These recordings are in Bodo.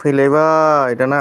फैलायबाय दाना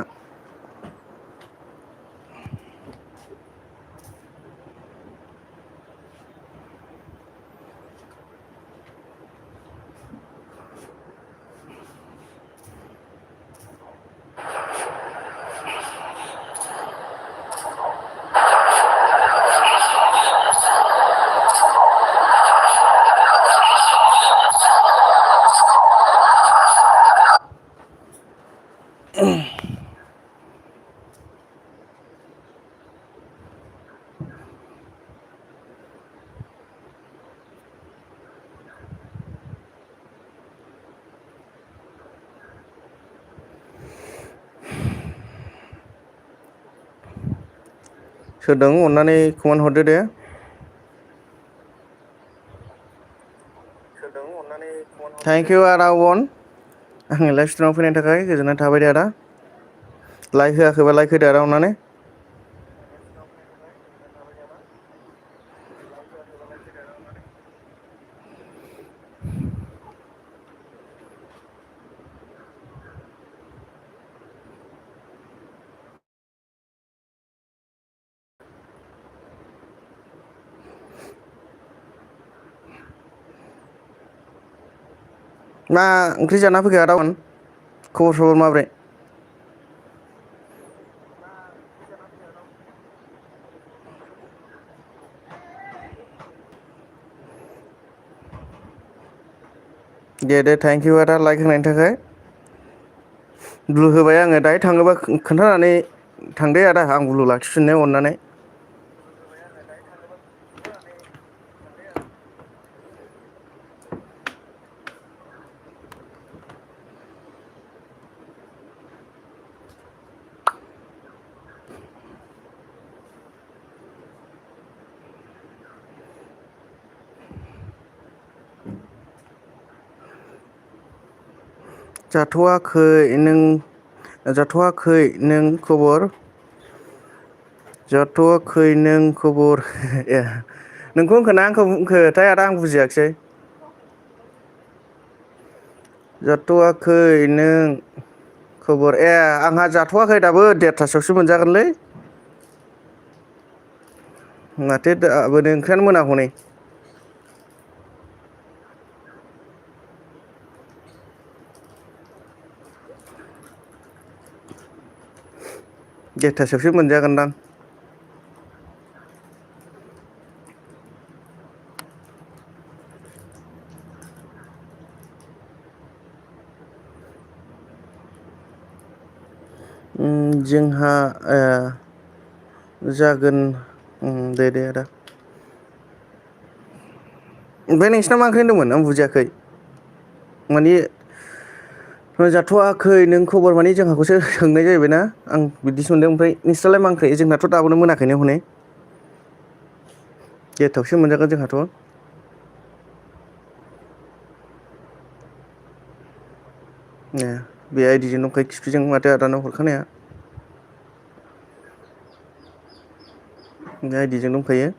सोरदों अननानै कमेन्ट हरदो दे थेंक इउ आदा अन आंनि लाइभ स्ट्रिमाव फैनायनि थाखाय गोजोननाय थाबाय दे आदा लाइक होआखैबा लाइक होदो आदा अननानै मा ओंख्रि जाना फैखो आदा अन खबर सबर माब्रै दे थेंक इउ आदा लाइक होनायनि थाखाय ब्लु होबाय आङो दाहाय थाङोबा खोन्थानानै थांदे आदा आं ब्लु लाखिफिननो अननानै जाथ'वाखै नों खबर ए नोंखौ होनखो ना आंखौ होनखोथाय आदा आं बुजियाखिसै जाथ'वाखै नों खबर ए आंहा जाथ'वाखै दाबो 1:30 मोनजागोनलै माथो दाबो ओंख्रियानो मोनाखै हनै देरथासोआवसो मोनजागोनदां जोंहा जागोन दे आदा ओमफ्राय नोंसिना मा ओंख्रि होनदोंमोन आं बुजियाखै माने जाथ'वाखै नों खबर माने जोंहाखौसो सोंनाय जाहैबायना आं बिदिसो मोनदों ओमफ्राय नोंस्रालाय मा ओंख्रि जोंनाथ' दाबोनो मोनाखैनो हनै 1:00 मोनजागोन जोंहाथ' ए बे आइडिजों दंखायो खिफिजों माथो आदानाव हरखानाया बे आइडिजों दंखायो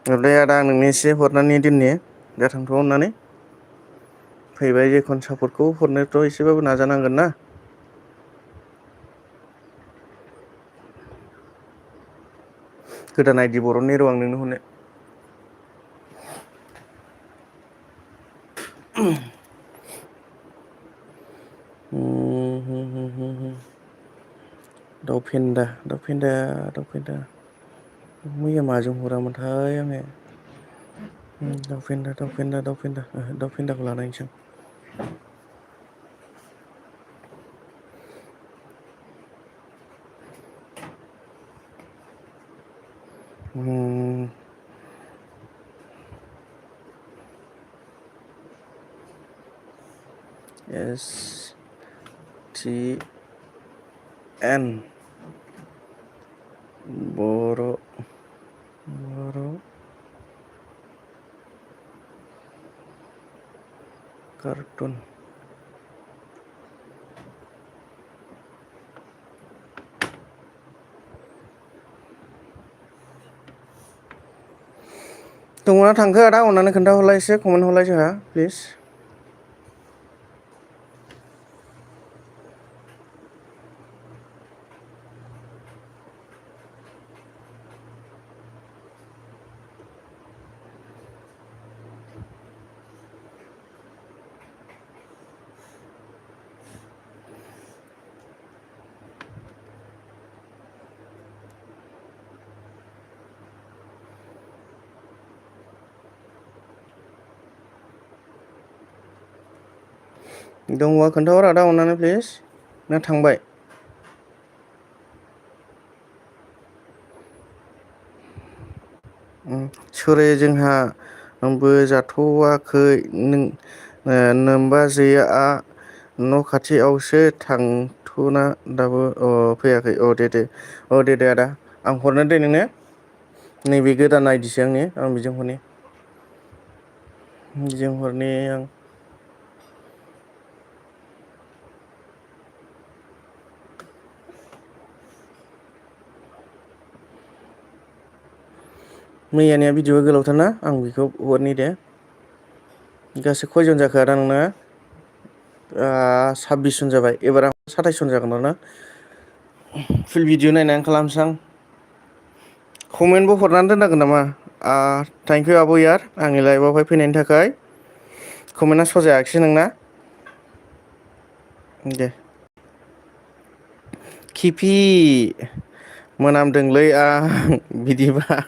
ओमफ्राय आदा आं नोंनो एसे हरनानै दोननि जाथोंथ' अननानै फैबाय जेखुन सापर्टखौ हरनोथ' एसेबाबो नाजानांगोन ना गोदान आइडि बर'नि र' आं नोंनो हरनो दाउ फेन्दा मैया माजों हरामोनथाय आङो दाउ फेन्दाखौ लानायनोसै STN बर' कार्टुन दङना थांखो आदा अननानै खोन्थाहरलाय एसे कमेन्ट हरलाय जोंहा प्लिज दङबा खोन्थाहर आदा अननानै प्लिस ना थांबाय? सरि जोंहा बो जाथ'वाखै नोमबाजैआ न' खाथियावसो थांथ'ना दाबो फैयाखै दे आदा आं हरनो दे नोंनो नैबे गोदान आइदिसो आंनि आं बिजों हरनि आं मैयानिया भिडिअआ गोलावथारना आं बेखौ हरनि दे गासै खयजन जाखो आदा नोंना 26 जन जाबाय एबार आं 27 जन जागोन ना फुल भिडिअ नायनानै खालामसै आं कमेन्टबो हरनानै दोननांगोन नामा थेंकिउ आब' यार आंनि लाइफआवहाय फैनायनि थाखाय कमेन्टआ सजायाखिसै नोंना दे किफि मोनामदोंलै आं बिदिबा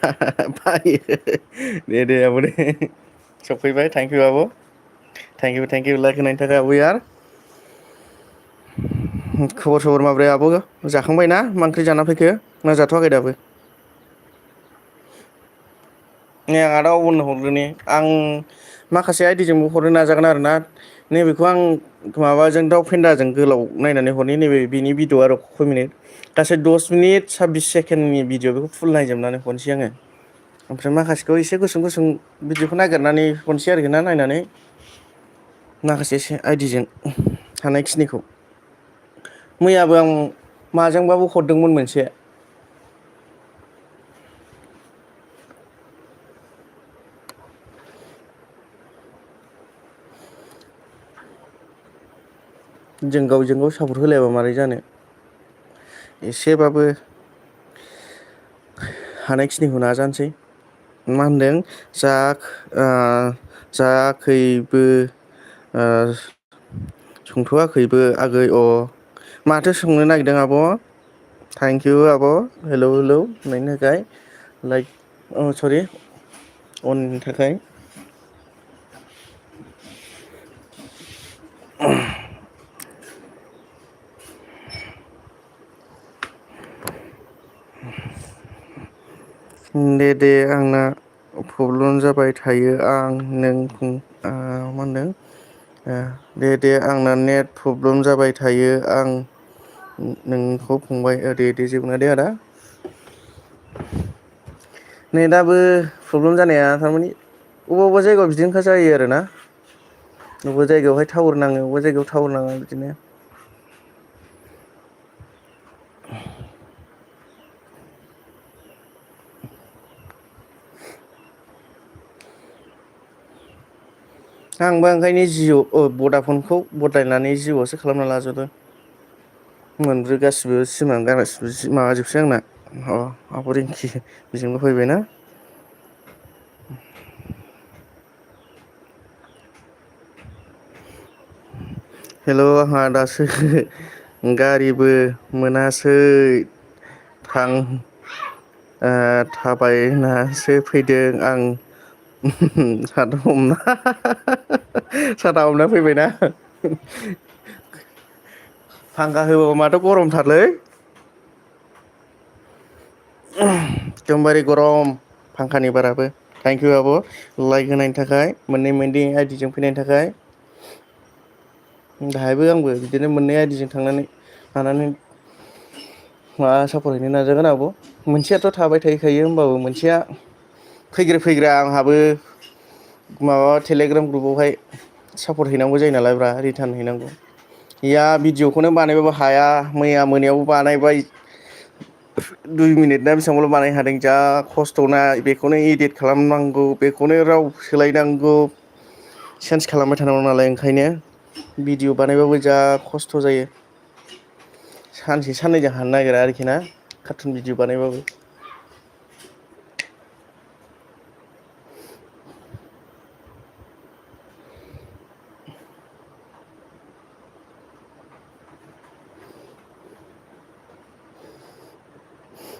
बायो दे आब' दे सफैबाय थेंकिउ आब' थेंकिउ लाइक होनायनि थाखाय आब' यार खबर सबर माब्रै आब' जाखांबाय ना मा ओंख्रि जाना फैखो ना जाथ'वाखै दाबो नै आं आदा अबननो हरग्रोनि आं माखासे आइडिजोंबो हरनो नाजागोन आरो ना नैबेखौ आं माबाजों दाउ फेन्दाजों गोलाव नायनानै हरनि नैबे बिनि भिडिअ आरो खय मिनिट गासै 10 मिनिट 26 सेकेण्डनि भिडिअ बेखौ फुल नायजोबनानै हरनोसै आङो ओमफ्राय माखासेखौ एसे गुसुं भिडिअखौ नागिरनानै हरनोसै आरोखि ना नायनानै माखासे आइडिजों हानायखिनिखौ मैयाबो आं माजोंबाबो हरदोंमोन मोनसे जों गावजों गाव सापर्ट होलायाबा मारै जानो एसेबाबो हानायखिनिखौ नाजानोसै मा होनदों जायाखैबो संथ'वाखैबो आगै माथो संनो नागिरदों आब' थेंकिउ आब' हेलौ होननायनि थाखाय लाइक सरि अननि थाखाय दे आंना प्रब्लेम जाबाय थायो आं नों मा होनदों दे आंना नेट प्रब्लेम जाबाय थायो आं नोंखौ फंबाय दे जेबो नङा दे आदा नेटाबो प्रब्लेम जानाया थारमानि अबेबा जायगायाव बिदिनोखा जायो आरोना बबेबा जायगायावहाय टावार नाङो बबेबा जायगायाव टावार नाङा बिदिनो आंबा ओंखायनो भडाफनखौ बदलायनानै जिअ'सो खालामना लाजोबदों मोनब्रै गासिबो सिमानो गासिबो माबाजोबसै आंना आब' रिंकि बेजोंबो फैबायना हेल' आंहा दासो गारिबो मोनासै थाबायनासो फैदों आं साथा हमना फैबायना फांखा होबाबो माथो गरमथारलै एकदमबारे गरम फांखानि बाराबो थेंकिउ आब' लाइक होनायनि थाखाय मोननै आइडिजों फैनायनि थाखाय दाहायबो आंबो बिदिनो मोननै आइदिजों थांनानै लानानै सापर्ट हैनो नाजागोन आब' मोनसेयाथ' थाबाय थाखायो होमबाबो मोनसेया फैग्रो आंहाबो माबा टेलिग्राम ग्रुपावहाय सापर्ट हैनांगौ जायो नालाय रिटार्न हैनांगौ भिडिअखौनो बानायबाबो हाया मैया मोनायावबो बानायबाय 2 मिनिट ना बेसेबांल' बानायनो हादों जा खस्थ'ना बेखौनो इदिट खालामनांगौ बेखौनो राव सोलायनांगौ चेन्ज खालामबाय थानांगौ नालाय ओंखायनो भिडिअ बानायबाबो जा खस्थ' जायो सानसे साननैजों हानो नागिरा आरोखि ना कार्टुन भिडिअ बानायबाबो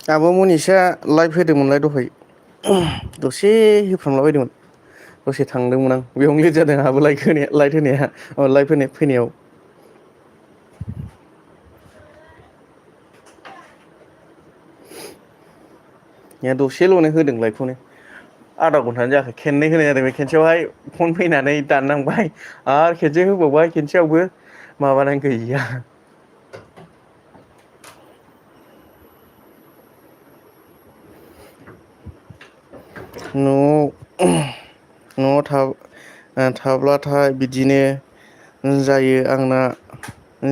आब' मनिसा लाइभ होदोंमोनलाय दहाय दसे होफ्रामला बायदोंमोन दसे थांदोंमोन आं बेयावनो लेट जादों आंहाबो लाइट होनाया फैनायाव दसेल'नो होदों लाइटखौनो आधा घन्टानो जायाखै खेननै होनाय जादों बे खेनसेयावहाय फन फैनानै दाननांबाय आरो खेनसे होबावबाय खेनसेयावबो माबानानै गैया। न'आव थाब्लाथाय बिदिनो जायो आंना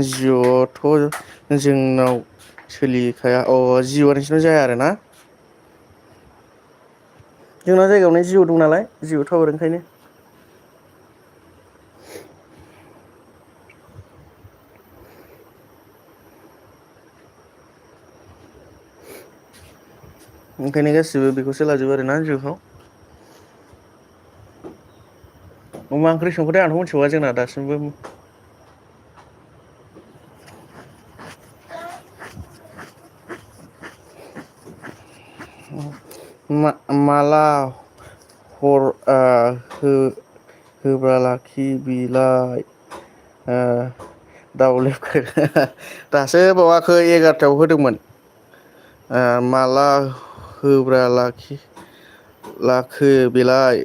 जिअ'थ' जोंनाव सोलिखाया जिअ' नोंसिनाव जाया आरोना जोंना जायगायावनो जिअ' दं नालाय जिअ' टावार ओंखायनो ओंखायनो गासिबो बेखौसो लाजोबो आरोना जिअ'खौ मा ओंख्रि संखोथाय आंथ' मिथिबावा जोंना दासिमबो माला हर होब्ला लाखि बिलाइ दावलेब दासो बावाखै 11थायाव होदोंमोन माला होब्रा लाखो बेलाय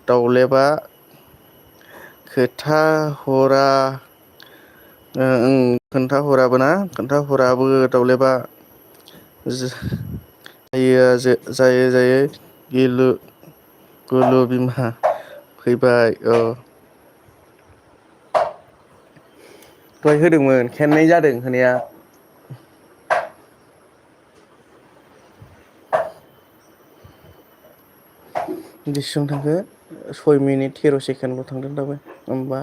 दावलेबा खोथा हरा खोन्थाहराबो ना खोन्थाहराबो दावलेबा जायै गिलु बिमा फैबाय दहाय होदोंमोन खेननै जादों होनाया बेसिबां थांखो 6 मिनिट 13 सेकेन्डल' थांदों दाबो होमबा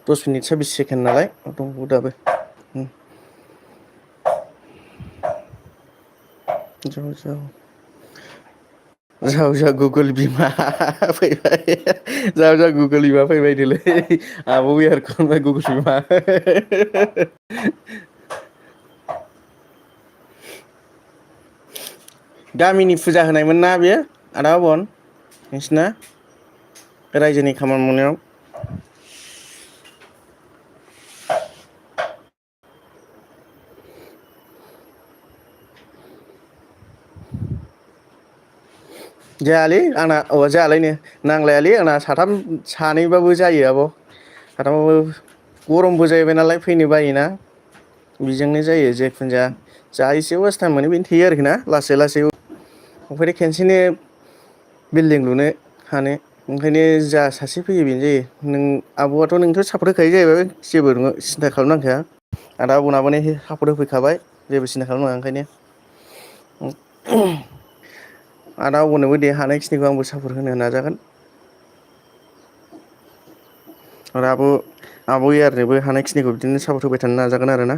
10 मिनिट 26 सेकेन्ड नालाय दंबावो दाबो जाव गुगोल बिमा फैबाय जाव गुगोल बिमा फैबाय नोलै आब' बिहारखौबाय गुगोल बिमा गामिनि फुजा होनायमोन ना बेयो आदा आबन नोंसिना रायजोनि खामानि मावनायाव जायालै आंना जायालायनो नांलायालै आंना सानैबाबो जायो आब' साथामबाबो गरमबो जाहैबाय नालाय फैनो बायोना बेजोंनो जायो जेखुनु जाया जा एसे वास टाइम मोनो बेनो थेयो आरोखि ना लासै लासै ओमफ्राय खेनसेनो बिल्डिं लुनो हानो ओंखायनो जा सासे फैयो बेनो जायो नों आब'आथ' नोंथ' सापर्ट होखायो जाहैबाय जेबो नोङो सिन्था खालामनांखाया आदा आब'नाबो सापर्ट होफैखाबाय जेबो सिन्था खालामनाङा ओंखायनो आदा आब'नोबो दे हानायखिनिखौ आंबो सापर्ट होनो नाजागोन आरो आब' इयारनोबो हानायखिनिखौ बिदिनो सापर्ट होबाय थानो नाजागोन आरो ना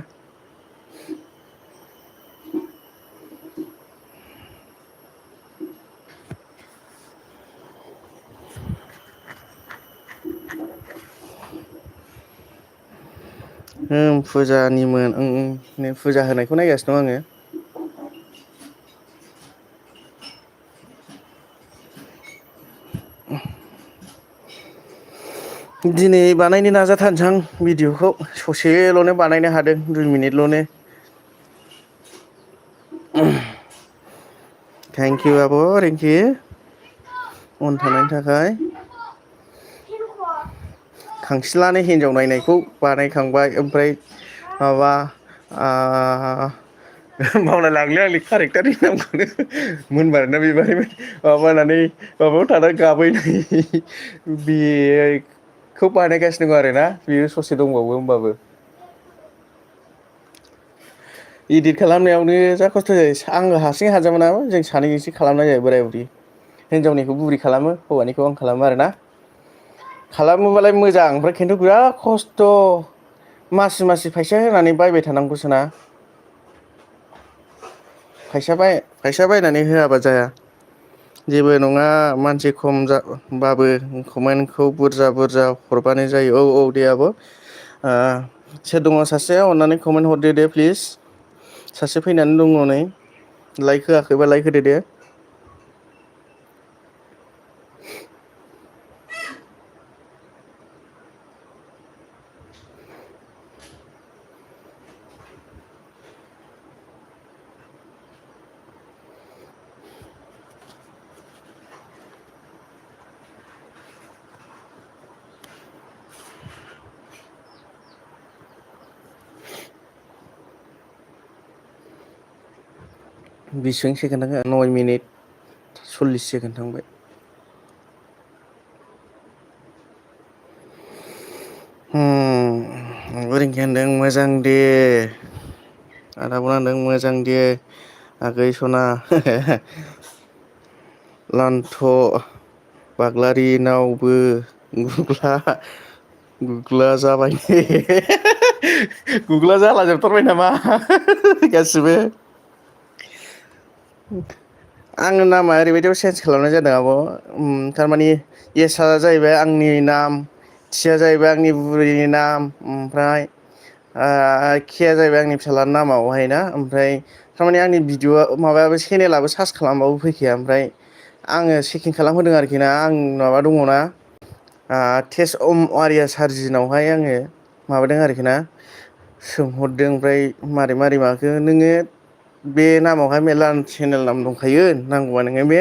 फुजानिमोन नै फुजा होनायखौ नायगासिनो दं आङो दिनै बानायनो नाजाथारनोसां भिडिअ'खौ ससेल'नो बानायनो हादों 2 मिनिटल'नो थेंक इउ आब' थेंक इउ अन थानायनि थाखाय खांखिलानो हिन्जाव नायनायखौ बानायखांबाय ओमफ्राय माबा बावलाय लांलै आंनि कारेक्टारनि नामखौनो मोनबारना बिबार माबानानै माबायाव थाना गाबैनाय बेखौ बानायगासिनो दं आरोना बेयो ससे दंबावो होमबाबो इदिट खालामनायावनो जा खस्थ' जायो आङो हारसिं हाजोबा जों सानैजोंसो खालामनाय जायो बोराय बुरि हिनजावनिखौ बुरि खालामो हौवानिखौ आं खालामो आरोना खालामोबालाय मोजां ओमफ्राय खिन्थु बिराद खस्थ' मासि फैसा होनानै बायबाय थानांगौसोना फैसा बायनानै होआबा जाया जेबो नङा मानसि खम जाबाबो कमेन्टखौ बुरजा हरबानो जायो औ दे आब' सोर दङ सासेया अननानै कमेन्ट हरदो दे प्लिज सासे फैनानै दङ नै लाइक होआखैबा लाइक होदो दे बेसिबां सेकेणड थांखो 9 मिनिट 40 सेकेणड थांबाय। आब' रिंकी होनदों मोजां दे। आदाबो होनदों मोजां दे आगै सना। लान्थ' बाग्लारिनावबो गुग्ला गुग्ला जाबाय दे। गुग्ला जाला जोबथारबाय नामा गासिबो? आङो नामा ओरैबायदियाव चेन्ज खालामनाय जादों आब'। थारमानि येसआ जाहैबाय आंनि नाम, थिया जाहैबाय आंनि बुरैनि नाम, ओमफ्राय केया जाहैबाय आंनि फिसाज्लानि नामावहाय ना। ओमफ्राय थारमाने आंनि भिडिअ माबायाबो चेनेलाबो सार्च खालामबाबो फैखाया। ओमफ्राय आङो चेकिं खालामहोदों आरोखि ना। आं माबा दङ ना टेस्ट अवारिया सार्जिनावहाय आङो माबादों आरोखि ना सोंहरदों। ओमफ्राय मारै मारै माखो नोङो बे नामावहाय मेरला चेनेल नाम दंखायो, नांगौबा नोङो बे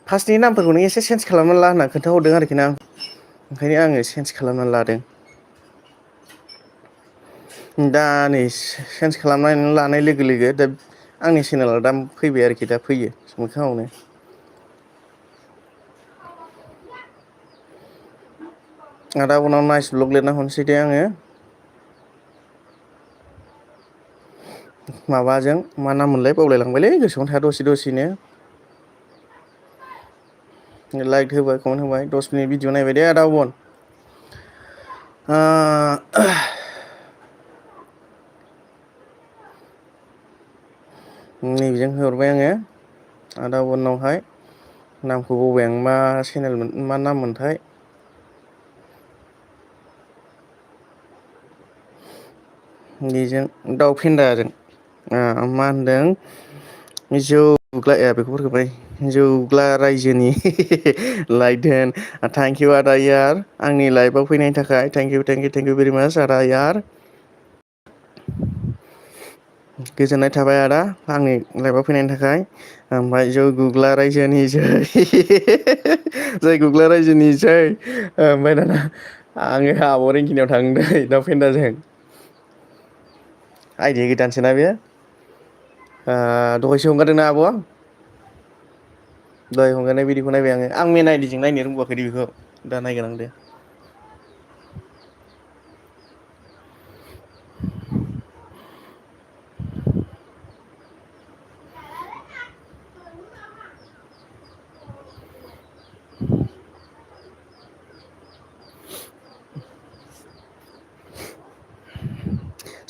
फार्स्टनि नामफोरखौ नों एसे चेन्ज खालामना ला होनना खोन्थाहरदों आरोखि ना। ओंखायनो आङो चेन्ज खालामनानै लादों। दा नै चेन्ज खालामनानै लानाय लोगो लोगो दा आंनि चेनेला दा फैबाय आरोखि, दा फैयो मोखाङावनो। आदा उनाव नाइस ब्लग लिरना हरनोसै दे आङो। माबाजों मा नाम मोनलाय बावलायलांबायलै, गोसोआवनो थाया दसे दसेनो। लाइक होबाय, कमेन्ट होबाय, 10 मिनिट भिडिअ नायबाय दे आदा अबन। नैबेजों होहरबाय आङो आदा अबनावहाय। नामखौ बावबाय आं मा चेनेलमोन, मा नाम मोनथाय। बेजों दाउ फेन्दाजों मा होनदों जौ गुग्ला ए बेखौबो होबाय। जौग्ला रायजोनि लाइक होन। थेंक इउ आदा यार आंनि लाइफआव फैनायनि थाखाय। Thank you thank you thank you very माच आदा यार। गोजोननाय थाबाय आदा आंनि लाइफआव फैनायनि थाखाय। ओमफ्राय जौ गुग्ला रायजोनि जै जै गुग्ला रायजोनि जै। ओमफ्राय दाना आङो आब' रिंकिनियाव थांनो दै दाउ फेन्दाजों। आइदिया गोदानसोना बेयो। दहायसो हगारदोंना आब'आ। दहाय हगारनाय भिडिअखौ नायबाय आङो। आं मेन आइडिजों नायनो रोंबोआखै दे बेखौ, दा नायगोन आं दे।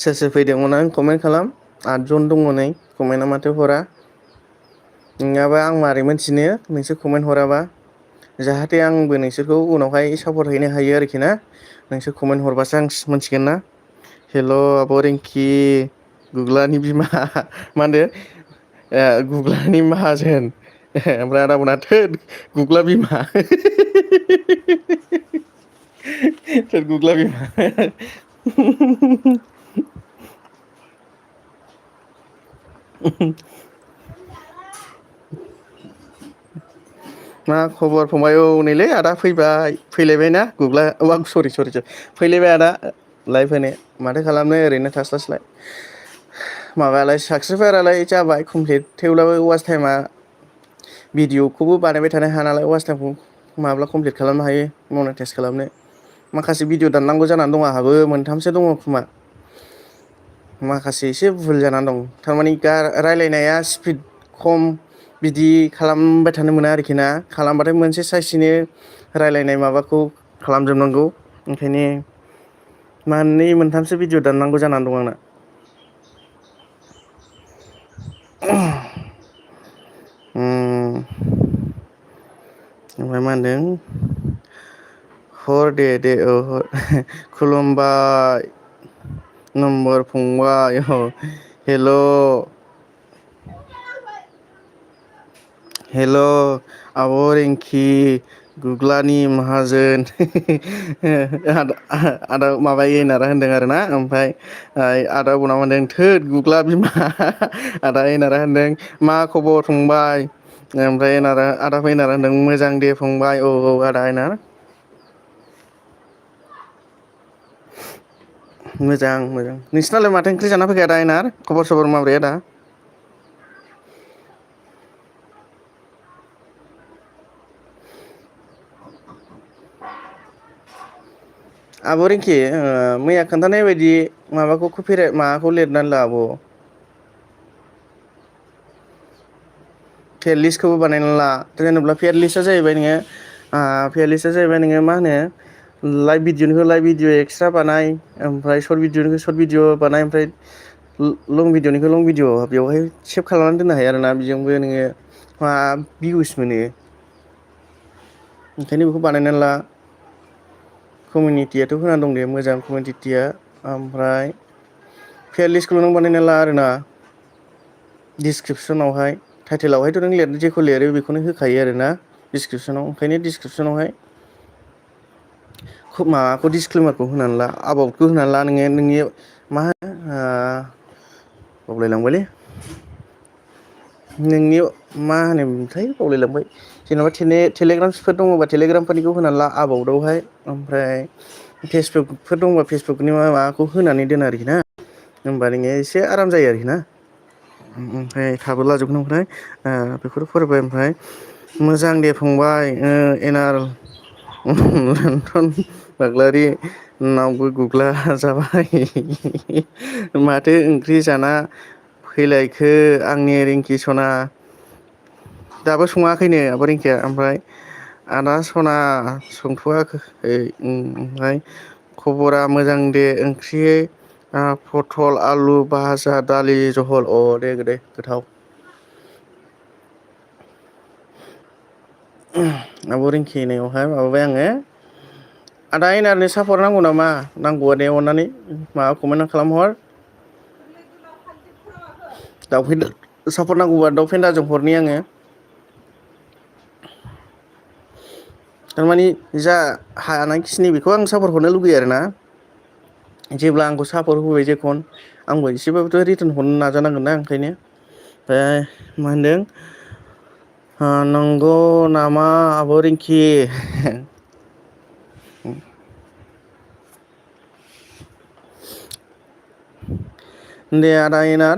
सोर सोर फैदोंमोन आं कमेन्ट खालाम। 8 जन दङ नै कमेन्टआ माथो हरा। नङाबा आं मारै मोनथिनो नोंसोर कमेन्ट हराबा। जाहाथे आंबो नोंसोरखौ उनावहाय सापर्ट हैनो हायो आरोखि ना। नोंसोर कमेन्ट हरबासो आं मोनथिगोन ना। हेल' आब' रिंकि गुग्लानि बिमा मा होनदों गुग्लानि माहाजोन। ओमफ्राय आदा बुंना थोद गुग्ला बिमा। थोद गुग्ला बिमा। मा खबर फंबाय? औ नैलै आदा फैबाय फैलायबायना गुग्ला सरि फैलायबाय आदा लाइभ होनो। माथो खालामनो ओरैनो थास्लायस्लाय। माबायालाय साबसक्राइबारालाय जाबाय कमप्लिट, थेवब्लाबो वाच टाइमा भिडिअखौबो बानायबाय थानो हाया नालाय वाच टाइमखौ माब्ला कमप्लिट खालामनो हायो मनेटाइस खालामनो। माखासे भिडिअ दाननांगौ जानानै दं आंहाबो मोनथामसो दङ खोमा। माखासे एसे भुल जानानै दं। थारमानि रायलायनाया स्पिड खम बिदि खालामबाय थानो मोना आरोखि ना। खालामबाथाय मोनसे साइसनो रायलायनाय माबाखौ खालामजोबनांगौ। ओंखायनो मोननै मोनथामसो भिडिअ दाननांगौ जानानै दं आंना। ओमफ्राय मा होनदों हर दे दे औ हर खुलुमबाय नम्बर फंबाय हेल' हेल' आब' रिंकि गुग्लानि माहाजोन आदा माबायो होनना होनदों आरोना। ओमफ्राय आदा उनाव होनदों थोद गुग्ला बिमा। आदा एनारा होनदों मा खबर फंबाय? ओमफ्राय आदा एनारा होनदों मोजां दे फंबाय। औ औ आदा एनार मोजां मोजां। नोंसिनालाय माथो ओंख्रि जाना फैखो आदा एनार? खबर सबर माब्रै आदा? आब' रिंकि मैया खोन्थानाय बायदि माबाखौ माबाखौ लिरनानै ला आब'। फेरलिस्टखौबो बानायना ला जेनेबा फेरलिस्टआ जाहैबाय नोङो फेरलिस्टआ जाहैबाय नोङो मा होनो लाइभ भिडिअनिखौ लाइभ भिडिअ एक्सट्रा बानाय ओमफ्राय सर्ट भिडिअनिखौ सर्ट भिडिअ बानाय ओमफ्राय लं भिडिअनिखौ लं भिडिअ बेवहाय सेभ खालामनानै दोननो हायो आरोना बेजोंबो नोङो मा भिउस मोनो ओंखायनो बेखौ बानायनानै ला कमिउनिटियाथ' होना दं दे मोजां कमिउनिटिया ओमफ्राय फेयारलिस्टखौल' नों बानायना ला आरोना डिसक्रिपसनावहाय टाइटेलावहायथ' नों लिर जेखौ लिरो बेखौनो होखायो आरोना डिसक्रिपसनाव ओंखायनो डिसक्रिपसनावहाय माबाखौ डिसक्लेमारखौ होनानै ला आबाउटखौ होनानै ला नोङो नोंनि मा होनो बावलायलांबायलै नोंनि मा होनोमोनथाय बावलायलांबाय जेन'बा टेलिग्रामसफोर दङबा टेलिग्रामफोरनिखौ होनानै ला आबाउटआवहाय ओमफ्राय फेसबुकफोर दंबा फेसबुकनि माबाखौ होनानै दोन आरोखि ना होमबा नोङो एसे आराम जायो आरोखि ना ओमफ्राय थाबो लाजोबगोन ओमफ्राय बेखौथ' फरायबाय ओमफ्राय मोजां दे फंबाय एनार लन्थन बाग्लारि नावबो गुग्ला जाबाय माथो ओंख्रि जाना फैलायखो आंनि रिंकि सना दाबो सङाखैनो आब' रिंकिया ओमफ्राय आदा सना संथ'वाखै ओमफ्राय खबरा मोजां दे ओंख्रि पथल आलु भाजा दालि जहल अ दे दे गोथाव आब' रिंकिनावहाय माबाबाय आङो आदा एनारनो सापर नांगौ नामा नांगौबा दे अननानै माबा कमेन्ट खालामहर दाउ फेन्दा सापर नांगौबा दाउ फेन्दाजों हरनि आङो थारमानि जा हानायखिनि बेखौ आं सापर हरनो लुगैयो आरोना जेब्ला आंखौ सापर्ट होबाय जेखन आंबो एसेबाबोथ' रिटार्न हरनो नाजानांगोन ना ओंखायनो ओमफ्राय मा होनदों नंगौ नामा आब' रिंकि दे आदा एनार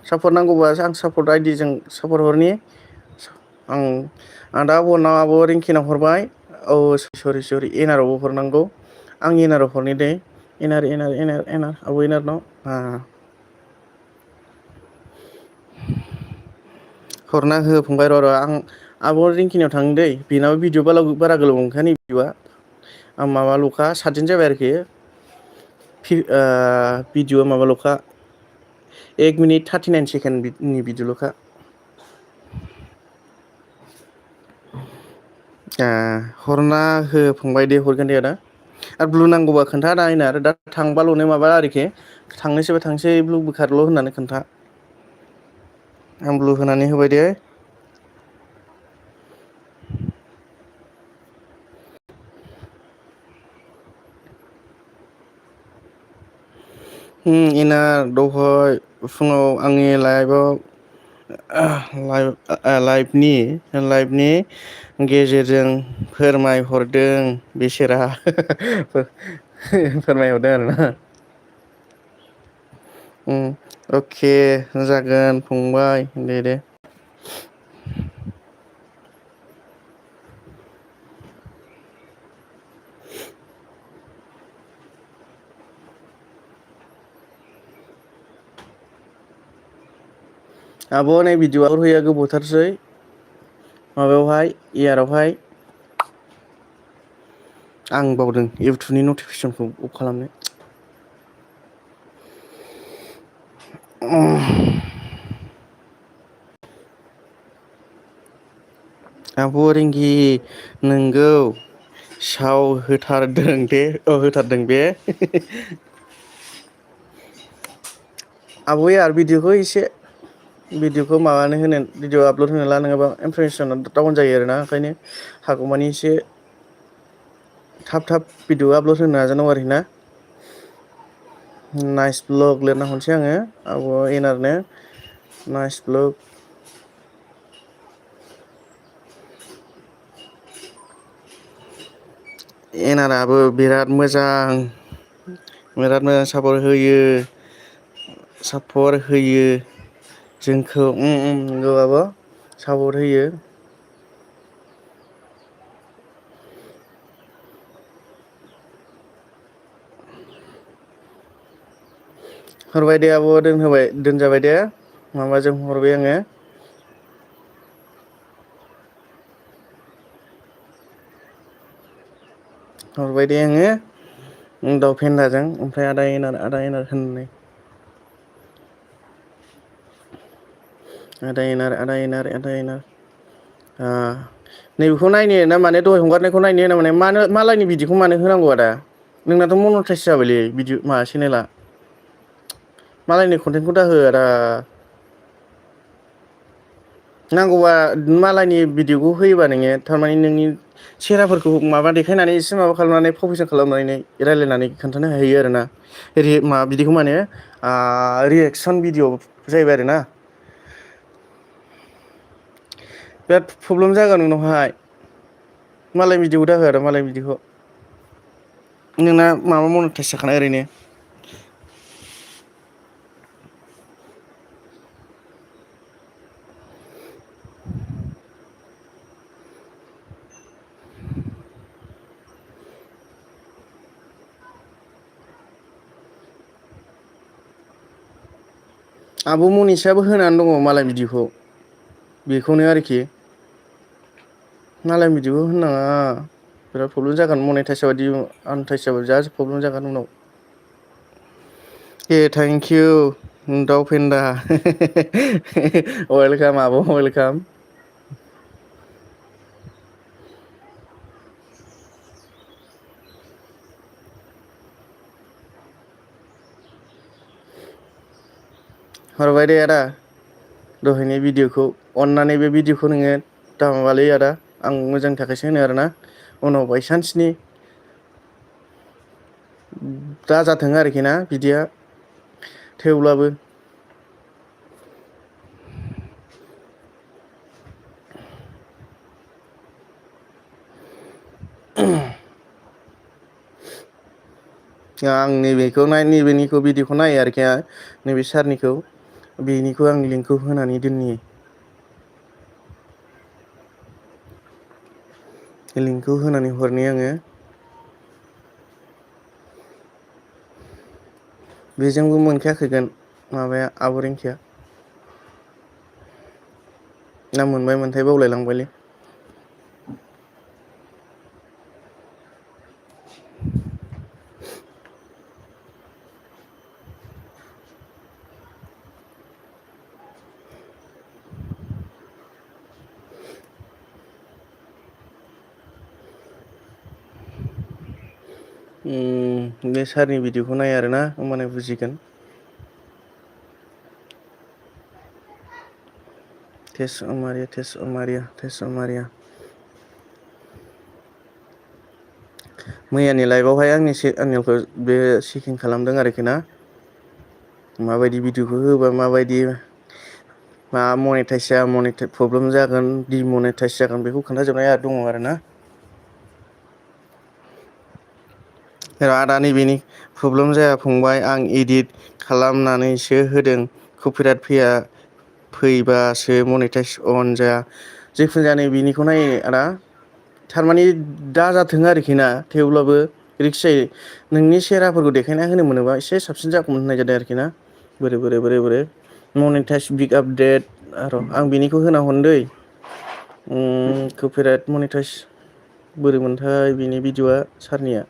सापर्ट नांगौबा आं सापर्ट आइदिजों सापर्ट हरनि आं आं दा आब' रिंकिनाव हरबाय औ सरि एनारावबो हरनांगौ आं एनाराव हरनि दे एनार आब' एनारनाव हरना हो फंबाय र' आं आब' रिंकिनाव थांनो दै बेनाबो भिडिअ बारा गोलाव नंखाया भिडिअआ आं माबाल'खा 7 दिन जाबाय आरोखि भिडिअआ माबाल'खा 1 मिनिट 39 सेकेन्डनि भिडिअल'खा हरना हो फंबाय दे हरगोन दे आदा आरो ब्लु नांगौबा खोन्था आदा एनार दा थांबाल'नो माबा आरोखि थांनोसैबा थांसै ब्लु खारल' होननानै खोन्था आं ब्लु होनानै होबाय दे एनार दहाय फुङाव आंनि लाइभनि गेजेरजों फोरमायहरदों बेसेरा फोरमायहरदों आरोना अके जागोन फंबाय दे आब' नै भिडिअ आपल'ड होया गोबावथारसै माबायावहाय इयारावहाय आं बावदों इउटुबनि नटिफिकेसनखौ अफ खालामनो आब' रिंकि नोंगौ साव होथारदों बे आब' यार भिडिअखौ माबानो होनो भिडिअ आपल'ड होनो ला नङाबा इनफरमेसना डाउन जायो आरोना ओंखायनो हागौमानि एसे थाब भिडिअ आपल'ड होनो नाजानांगौ आरोखि ना नाइस ब्लग लिरना हरसै आङो आब' एनारनो नाइस ब्लग एनाराबो बिराद मोजां सापर्ट होयो जोंखौ नंगौ आब' सापर्ट होयो हरबाय दे आब' दोनजाबाय दे माबाजों हरबाय आङो। हरबाय दे आङो दाउ फेन्दाजों ओमफ्राय आदा एनार होननाय आदा एनार नैबेखौ नायनो ना माने दहाय हगारनायखौ नायनो ना माने मानो मालायनि बिदिखौ मानो होनांगौ आदा नोंनाथ' मनथाइस जाबायलै भिडिअ मा चेनेला मालायनि कन्टेन्टखौ दा हो आदा नांगौबा मालायनि भिडिअखौ होयोबा नोङो थारमाने नोंनि सेहेराफोरखौ माबा देखायनानै एसे माबा खालामनानै प्रफेसन खालामनानै रायलायनानै खोन्थानो हायो आरो ना मा बिदिखौ माने रियेकसन भिडिअ जाहैबाय आरोना बिराद प्रब्लेम जागोन उनावहाय मालाय भिडिअखौ दाहो आदा मालाय भिडिअखौ नोंना माबा मनथाइस जाखानाय ओरैनो आब' मनिसाबो होनानै दङ मालाय भिडिअखौ बेखौनो आरोखि मालाय बिदिखौ होननाङा बिराद प्रब्लेम जागोन मनेटाइस जाबादि आनटाइस जाबा जा प्रब्लेम जागोन उनाव ए थेंकिउ दाउ फेन्दा वेलकाम आब' वेलकाम हरबाय दे आदा दहायनि भिडिअखौ अननानै बे भिडिअखौ नोङो दा माबालै आदा आं मोजांनि थाखायसो होनो आरोना उनाव बायसान्सनि दाजाथों आरोखि ना बिदिया थेवब्लाबो आं नैबेखौ नैबेनिखौ भिडिअखौ नायो आरोखि नैबे सारनिखौ बेनिखौ आं लिंकखौ होनानै दोननि लिंकखौ होनानै हरनि आङो बेजोंबो मोनखायाखैगोन माबाया आब' रिंकिया ना मोनबाय मोनथाय बावलायलांबायलै बे सारनि भिडिअखौ नाय आरोना होमबानो बुजिगोन टेस अमारिया मैयानि लाइभआवहाय आंनि आंनिखौ बे चेकिं खालामदों आरोखि ना माबायदि भिडिअखौ होबा माबायदि मा मनेटाइस जाया प्रब्लेम जागोन डिमनेटाइस जागोन बेखौ खोन्थाजोबनाय दङ आरो ना आदा नैबेनि प्रब्लेम जाया फंबाय आं इदिट खालामनानैसो होदों कपिराइट फैबासो मनेटाइस अन जाया जिखुनु जाया नै बिनिखौ नाय आदा थारमाने दा जाथों आरोखि ना थेवब्लाबो रिक्स जायो नोंनि सेहेराफोरखौ देखायना होनो मोनोबा एसे साबसिन जागौमोन होननाय जादों आरोखि ना बोरै मनेटाइस बिग आपडेट र' आं बिनिखौ होना हरनो दै कपिराइट मनिटाइस बोरै मोनथाय बिनि भिडिअ'आ सारनिया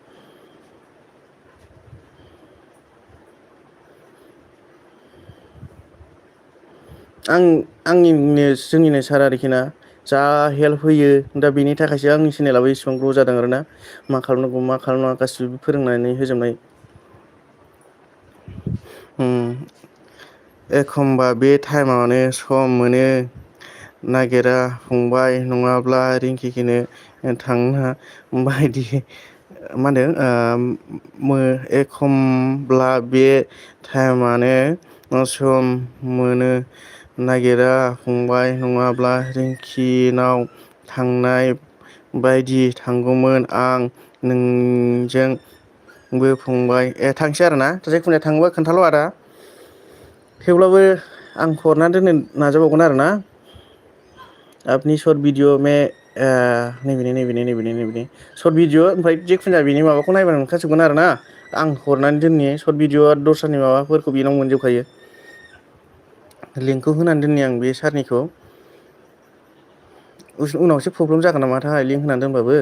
आंनिनो जोंनिनो सार आरोखि ना जा हेल्प होयो दा बेनि थाखायसो आंनि चेनेलाबो इसिबां ग्र' जादों आरोना मा खालामनांगौ मा खालामनाङा गासिबो फोरोंनानै होजोबनाय एखमबा बे टाइमावनो सम मोनो नागिरा फंबाय नङाब्ला रिंकिनो थांना बायदि मा होनदों एखमब्ला बे टाइमानो सम मोनो नागिरा फंबाय नङाब्ला रिंकिनाव थांनाय बायदि थांगौमोन आं नोंजोंबो फंबाय थांसै आरोना जायखुनु थाङोबा खोन्थाल' आदा थेवब्लाबो आं हरना दोननो नाजाबावगोन आरोना आपनि सर्ट भिडिअ नैबेनि सर्ट भिडिअ ओमफ्राय जेखुनु जाया बिनि माबाखौ नायबानो मोनखाजोबगोन आरो ना आं हरनानै दोननि सर्ट भिडिअ'आ दस्रानि माबाफोरखौ बेनाव मोनजोबखायो। लिंकखौ होनानै दोननि आं बे सारनिखौ उनावसो प्रब्लेम जागोन नामाथाय लिंक होनानै दोनबाबो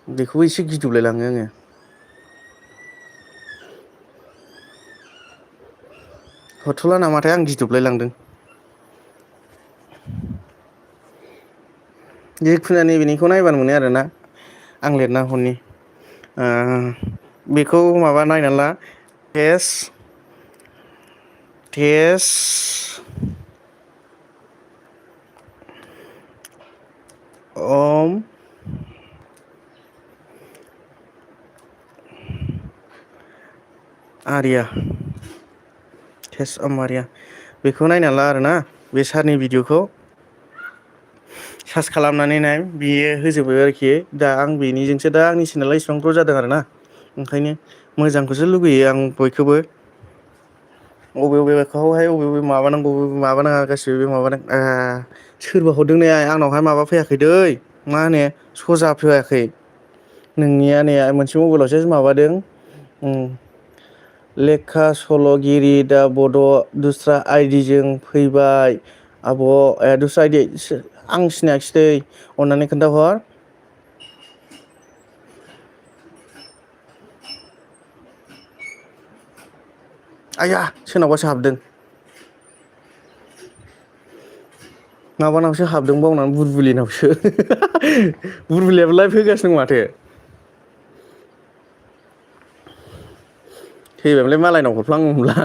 बेखौबो एसे गिदोबलाय लाङो आङो। हरथ'ला नामाथाय आं गिदोबलाय लांदों। जिखुनु नैबेनिखौ नायबानो मोनो आरोना आं लिरना हरनि बेखौ माबा नायना ला टेस अम आरिया टेस्ट अम आरिया बेखौ नायना ला आरोना बे सारनि भिडिअ'खौ सार्च खालामनानै नाय बियो होजोबो आरोखि दा आं बेनिजोंसो दा आंनि चेनेला इसेबां ग्र' जादों आरोना ओंखायनो मोजांखौसो लुगैयो आं बयखौबो बबे बबेखौहाय बबे माबानांगौ बबे माबानाङा गासिबो बे माबादों सोरबा हरदों ने आंनावहाय माबा फैयाखै दै मा होनो सजा फैयाखै नोंनिया नै मोनसे मबाइलावसो माबादों लेखा सल'गिरि दा बड' दस्रा आइडिजों फैबाय आब' दस्रा आइडि आं सिनायाखिसै दै अननानै खोन्थाहर आइया सोरनावबासो हाबदों माबानावसो हाबदों बावनानै बुरबुलिनावसो बुरबुलियाबो लाइभ फैगासिनो दं माथो थैबायमोनलाय मालायनाव हरफ्लाङोब्ला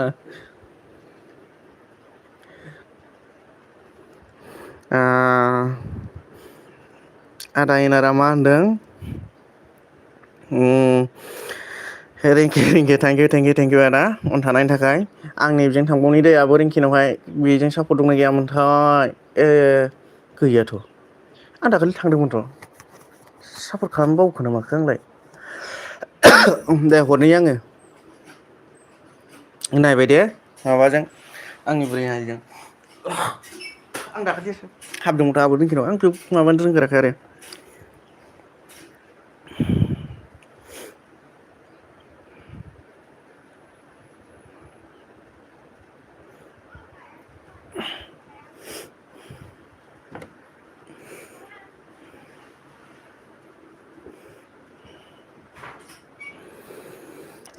आदा एनारा मा होनदों थेंकिउ आदा अन थानायनि थाखाय आं नैबेजों थांबावनि दै आब' रिंकिनावहाय बेजों सापर्ट दंना गैयामोनथाय गैयाथ' आं दाखालि थांदोंमोनथ' सापर्ट खालामनो बावखो ना माखो आंलाय दे हरनि आङो नायबाय दे माबाजों आंनि बुरै नायजों आं दाखालिसो हाबदोंमोनथ' आब' रिंकिनाव आंथ' माबानो रोंगोराखै आरो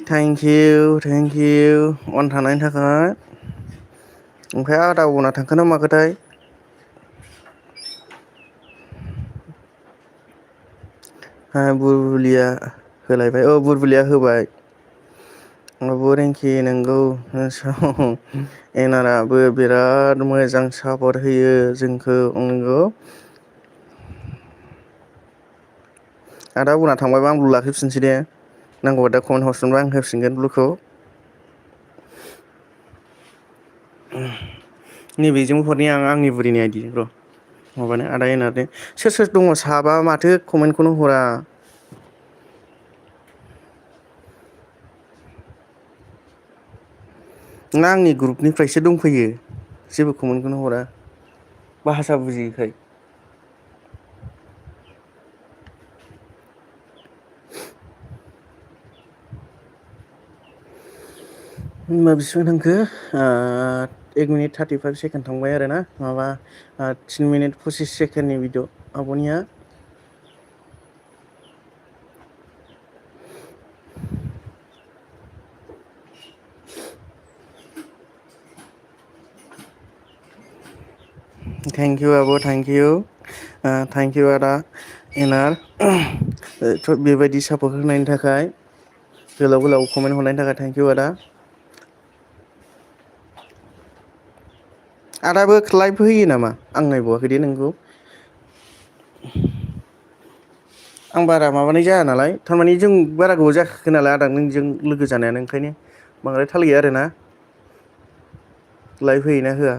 थेंकिउ अन थानायनि थाखाय ओमफ्राय आदा अबना थांखोना माखोथाय बुरबुलिया होलायबाय औ बुरबुलिया होबाय आब' रिंकि नोंगौ एनाराबो बिराद मोजां सापर्ट होयो जोंखौ नंगौ आदा उना थांबायबा आं ब्लु लाखैफिनसै दे नांगौबा दा कमेन्ट हरफिनबा आं होफिनगोन ब्लुखौ नैबेजोंबो हरनि आं आंनि बुरिनि आइडि र' माबानो आदा एनारनो सोर सोर दङ साबा माथो कमेन्टखौनो हरा ना आंनि ग्रुपनिफ्रायसो दंफैयो जेबो कमेन्टखौनो हरा भाषा बुजियैखाय होनबा बेसिबां थांखो 1 मिनिट 35 सेकेन्ड थांबाय आरो ना माबा 3 मिनिट 25 सेकेन्डनि भिडिअ आब'निया थेंकिउ आब' थेंकिउ आदा एनार बेबायदि सापर्ट होनायनि थाखाय गोलाव गोलाव कमेन्ट हरनायनि थाखाय थेंकिउ आदा आदाबो लाइभ होयो नामा आं नायबावाखै दे नोंखौ आं बारा माबानाय जाया नालाय थारमाने जों बारा गोबाव जाखायाखै नालाय आदा नोंजों लोगो जानायानो ओंखायनो बांद्राय थाल गैया आरोना लाइभ होयोना होआ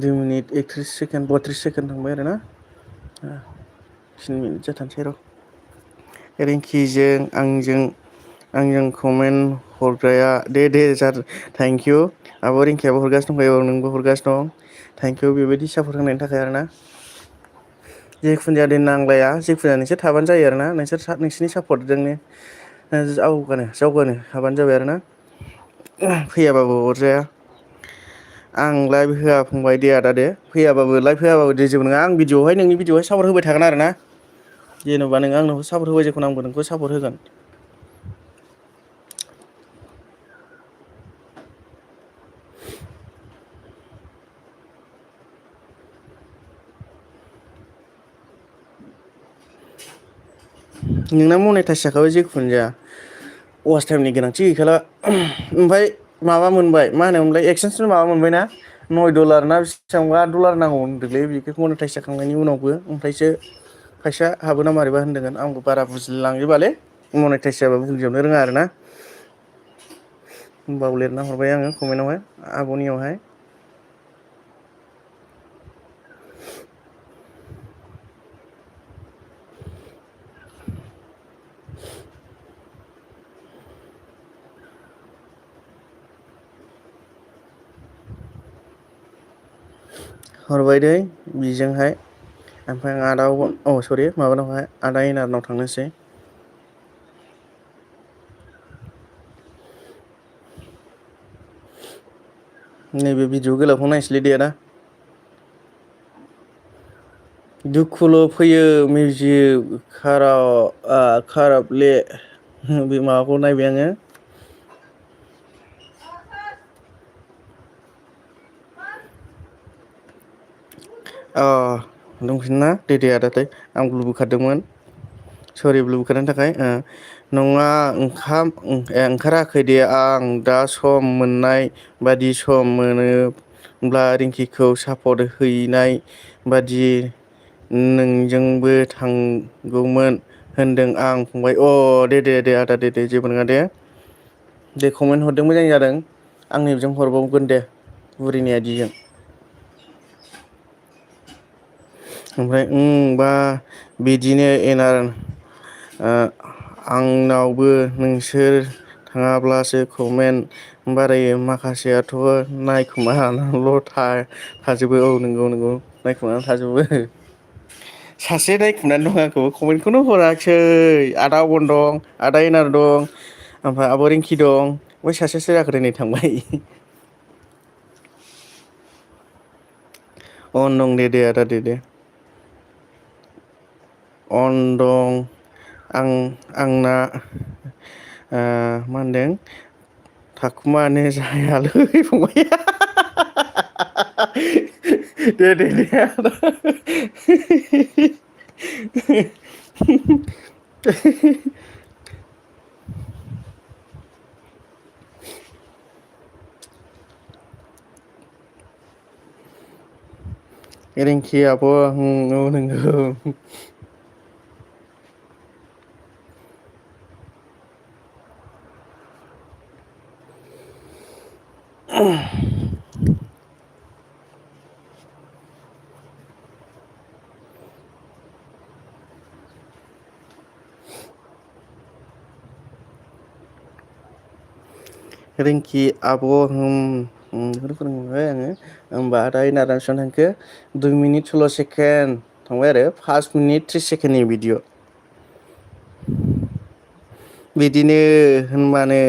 2 मिनिट 31 सेकेन्ड 32 सेकेन्ड थांबाय आरो ना 3 मिनिट जाथारसै र' रिंकिजों आंजों आंजों कमेन्ट हरग्राया दे सार थेंकिउ आब' रिंकियाबो हरगासिनो दंखायो नोंबो हरगासिनो दं थेंकिउ बेबायदि सापर्ट होनायनि थाखाय आरोना जेखुनु जाया दे नांलाया जेखुनु जाया नोंसोर थाबानो जायो आरोना नोंसोरनि सापर्टजोंनो जावगानो हाबानो जाबाय आरोना फैयाबाबो अरजाया आं लाइभ होआ फंबाय दे आदा दे फैयाबाबो लाइभ होआबाबो दे जेबो नङा आं भिडिअआवहाय नोंनि भिडिअआवहाय सापर्ट होबाय थागोन आरो ना जेन'बा नों आंनाव सापर्ट होबाय जेखुनु आंबो नोंखौ सापर्ट होगोन नोंना मनेटाइस जाखाबाय जेखुनु जाया वाच टाइमनि गोनांथि गैखाला ओमफ्राय माबा मोनबाय मा होनोमोनलाय एक्सेन्सनि माबा मोनबाय ना $9 ना बेसेबांबा $8 नांगौ होनदोंलै बेखौ मनेटाइस जाखांनायनि उनावबो ओमफ्रायसो फैसा हाबो ना मारैबा होनदोंमोन आंबो बारा बुजिलांजोबालै मनेटाइस जाबा बुंजोबनो रोङा आरोना बाव लिरना हरबाय आङो कमेन्टआवहाय आब'नियावहाय हरबाय दै बिजोंहाय ओमफ्राय आं आदा सरि माबानावहाय आदा इनारनाव थांनोसै नैबे भिडिअ गोलावखौ नायसैलै दे आदा दुखुल' फैयो मिउजिक खाराबले बे माबाखौ नायबाय आङो दंफिनो ना दे आदा दे आं ब्लु बोखारदोंमोन सरि ब्लु बोखारनायनि थाखाय नङा ओंखाराखै दे आं दा सम मोननाय बादि सम मोनोब्ला रिंकिखौ सापर्ट हैनाय बादि नोंजोंबो थांगौमोन होनदों आं फंबाय दे आदा दे जेबो नङा दे कमेन्ट हरदों मोजां जादों आं नैबेजों हरबावगोन दे बुरिनि आइदिजों ओमफ्राय बा बिदिनो एनार आंनावबो नोंसोर थाङाब्लासो कमेन्ट बारायो माखासेयाथ' नायखोमानानैल' थाजोबो नंगौ नायखुमानानै थाजोबो सासे नायखुमनानै दं आंखौ कमेन्टखौनो हराखिसै आदा अबन दं आदा इनार दं ओमफ्राय आब' रिंकि दं बै सासेयासो जाखो नै थांबाय अन दं दे आदा दे अन दं आंना मा होनदों थाखुमानो जायालै फंबाय दे आदा रिंकि आब' नंगौ रिंकि आब' बेखौनो फोरोंबाय आङो होमबा आदा इनारा बेसेबां थांखो 2 मिनिट 16 सेकेन्ड थांबाय आरो 5 मिनिट 30 सेकेन्डनि भिडिअ बिदिनो होनबानो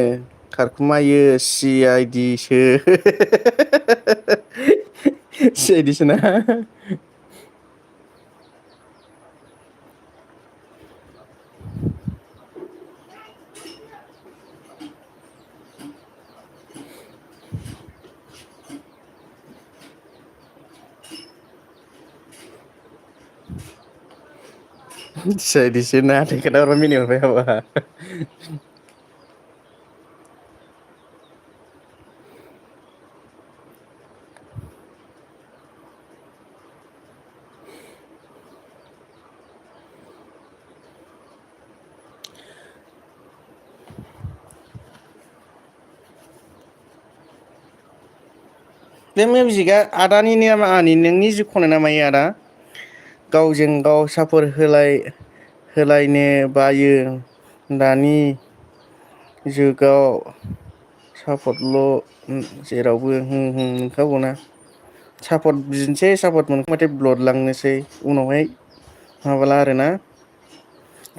खारखुमायो सि आइडिसो सि आइडिसो ना सि आइडिसो ना खोन्थाहरबा मिनिहरबाय हाबा बे मिउजिकआ आदानि ना आंनि नोंनि जि खनो ना मायो आदा गावजों गाव सापर्ट होलायनो बायो दानि जुगाव सापर्टल' जेरावबो नंखागौना सापर्ट बिनोसै सापर्ट मोनखांबाथाय ब्लड लांनोसै उनावहाय माबाला आरोना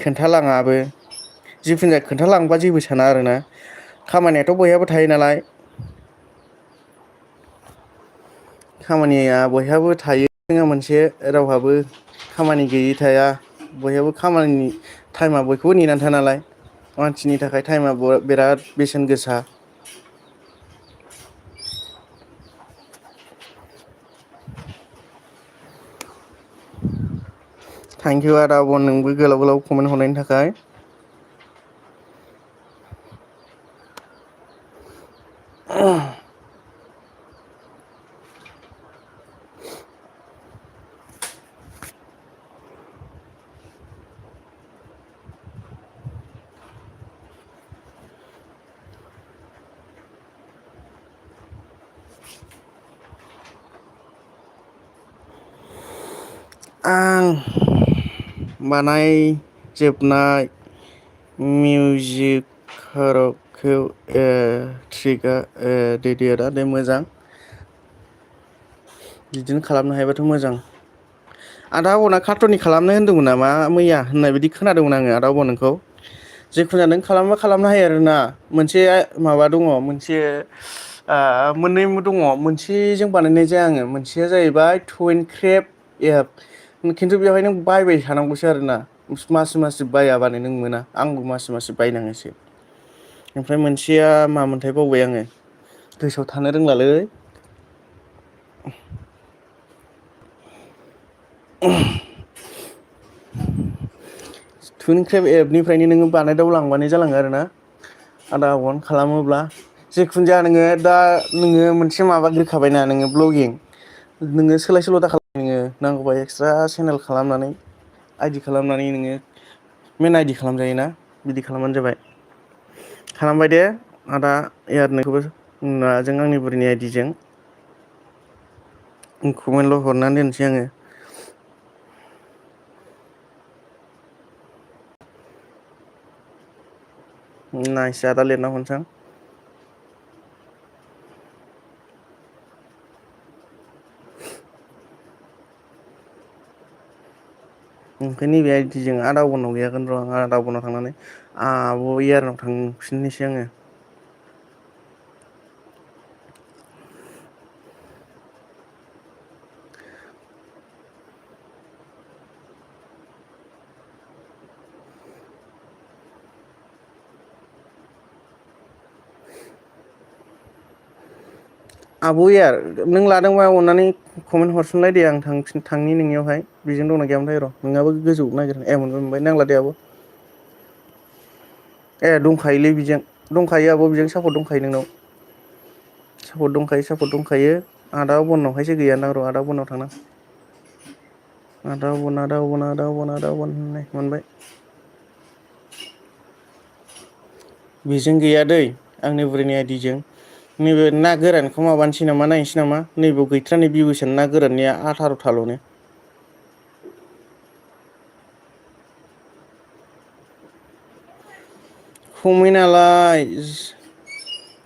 खोन्थालाङाबो जिखुनु जाया खोन्थालांबा जेबो साना आरोना खामानियाथ' बयहाबो थायो नालाय खामानिया बयहाबो थायो जोंहा मोनसे रावहाबो खामानि गैयि थाया बयहाबो खामानिनि टाइमा बयखौबो नेनानै थाया नालाय मानसिनि थाखाय टाइमा बिराद बेसेन गोसा थेंकिउ आदा अबन नोंबो गोलाव गोलाव कमेन्ट हरनायनि थाखाय आं बानायजोबनाय मिउजिक खौ ट्रिकआ देदिया दे मोजां बिदिनो खालामनो हायोबाथ' मोजां आदा आब'ना कार्टुननि खालामनो होन्दोंमोन नामा मैया होननाय बायदि खोनादोंमोन आङो आदा आब' नोंखौ जिखुनु नों खालामबा खालामनो हायो आरोना मोनसे माबा दङ मोनसे मोननै दङ मोनसेजों बानायनाय जाया आङो मोनसेया जाहैबाय टुइनक्रेप एप खिन्थु बेवहाय नों बायबाय थानांगौसो आरोना मास माससो बायाबानो नों मोना आंबो मास माससो बायनाङोसो ओमफ्राय मोनसेया मामोनथाय बावबाय आङो गोसोआव थानो रोंलालै टुइनक्रेप एपनिफ्रायनो नोङो बानायदावलांबानो जालाङो आरोना आदा आब'नो खालामोब्ला जिखुनु जाया नोङो दा नोङो मोनसे माबा ग्रोखाबायना नोङो ब्लगिं नोङो सोलाय सोल' दा खालाम नोङो नांगौबा एक्सट्रा चेनेल खालामनानै आइदि खालामनानै नोङो मेन आइदि खालामजायोना बिदि खालामबानो जाबाय खालामबाय दे आदा एयारनोखौबो माबाजों आंनि बुरिनि आइदिजों कमेन्टल' हरनानै दोनसै आङो नायसै आदा लिरना हरनोसां ओमफ्राय नैबे आइडिजों आदा आब'नाव गैयागोन र' आं आदा आब'नाव थांनानै आब' इयारनाव थांफिननोसै आङो आब' इयार नों लादोंबा अननानै कमेन्ट हरफिनलाय दे आं थांनि नोंनियावहाय बेजों दंना गैयामोनथाय र' नोंनाबो गोजौ नागिर मोनबाय मोनबाय नांला दे आब' दंखायोलै बेजों दंखायो आब' बेजों सापर्ट दंखायो नोंनाव सापर्ट दंखायो आदा आब'नावहायसो गैयादां र' आदा आब'नाव थांनां आदा आब'न होननाय मोनबाय बेजों गैया दै आंनि बुरिनि आइदिजों नैबे ना गोरानखौ माबानोसै नामा नायनोसै नामा नैबेयाव गैथ्रा नै भिउसन ना गोराननिया 18थाल'नो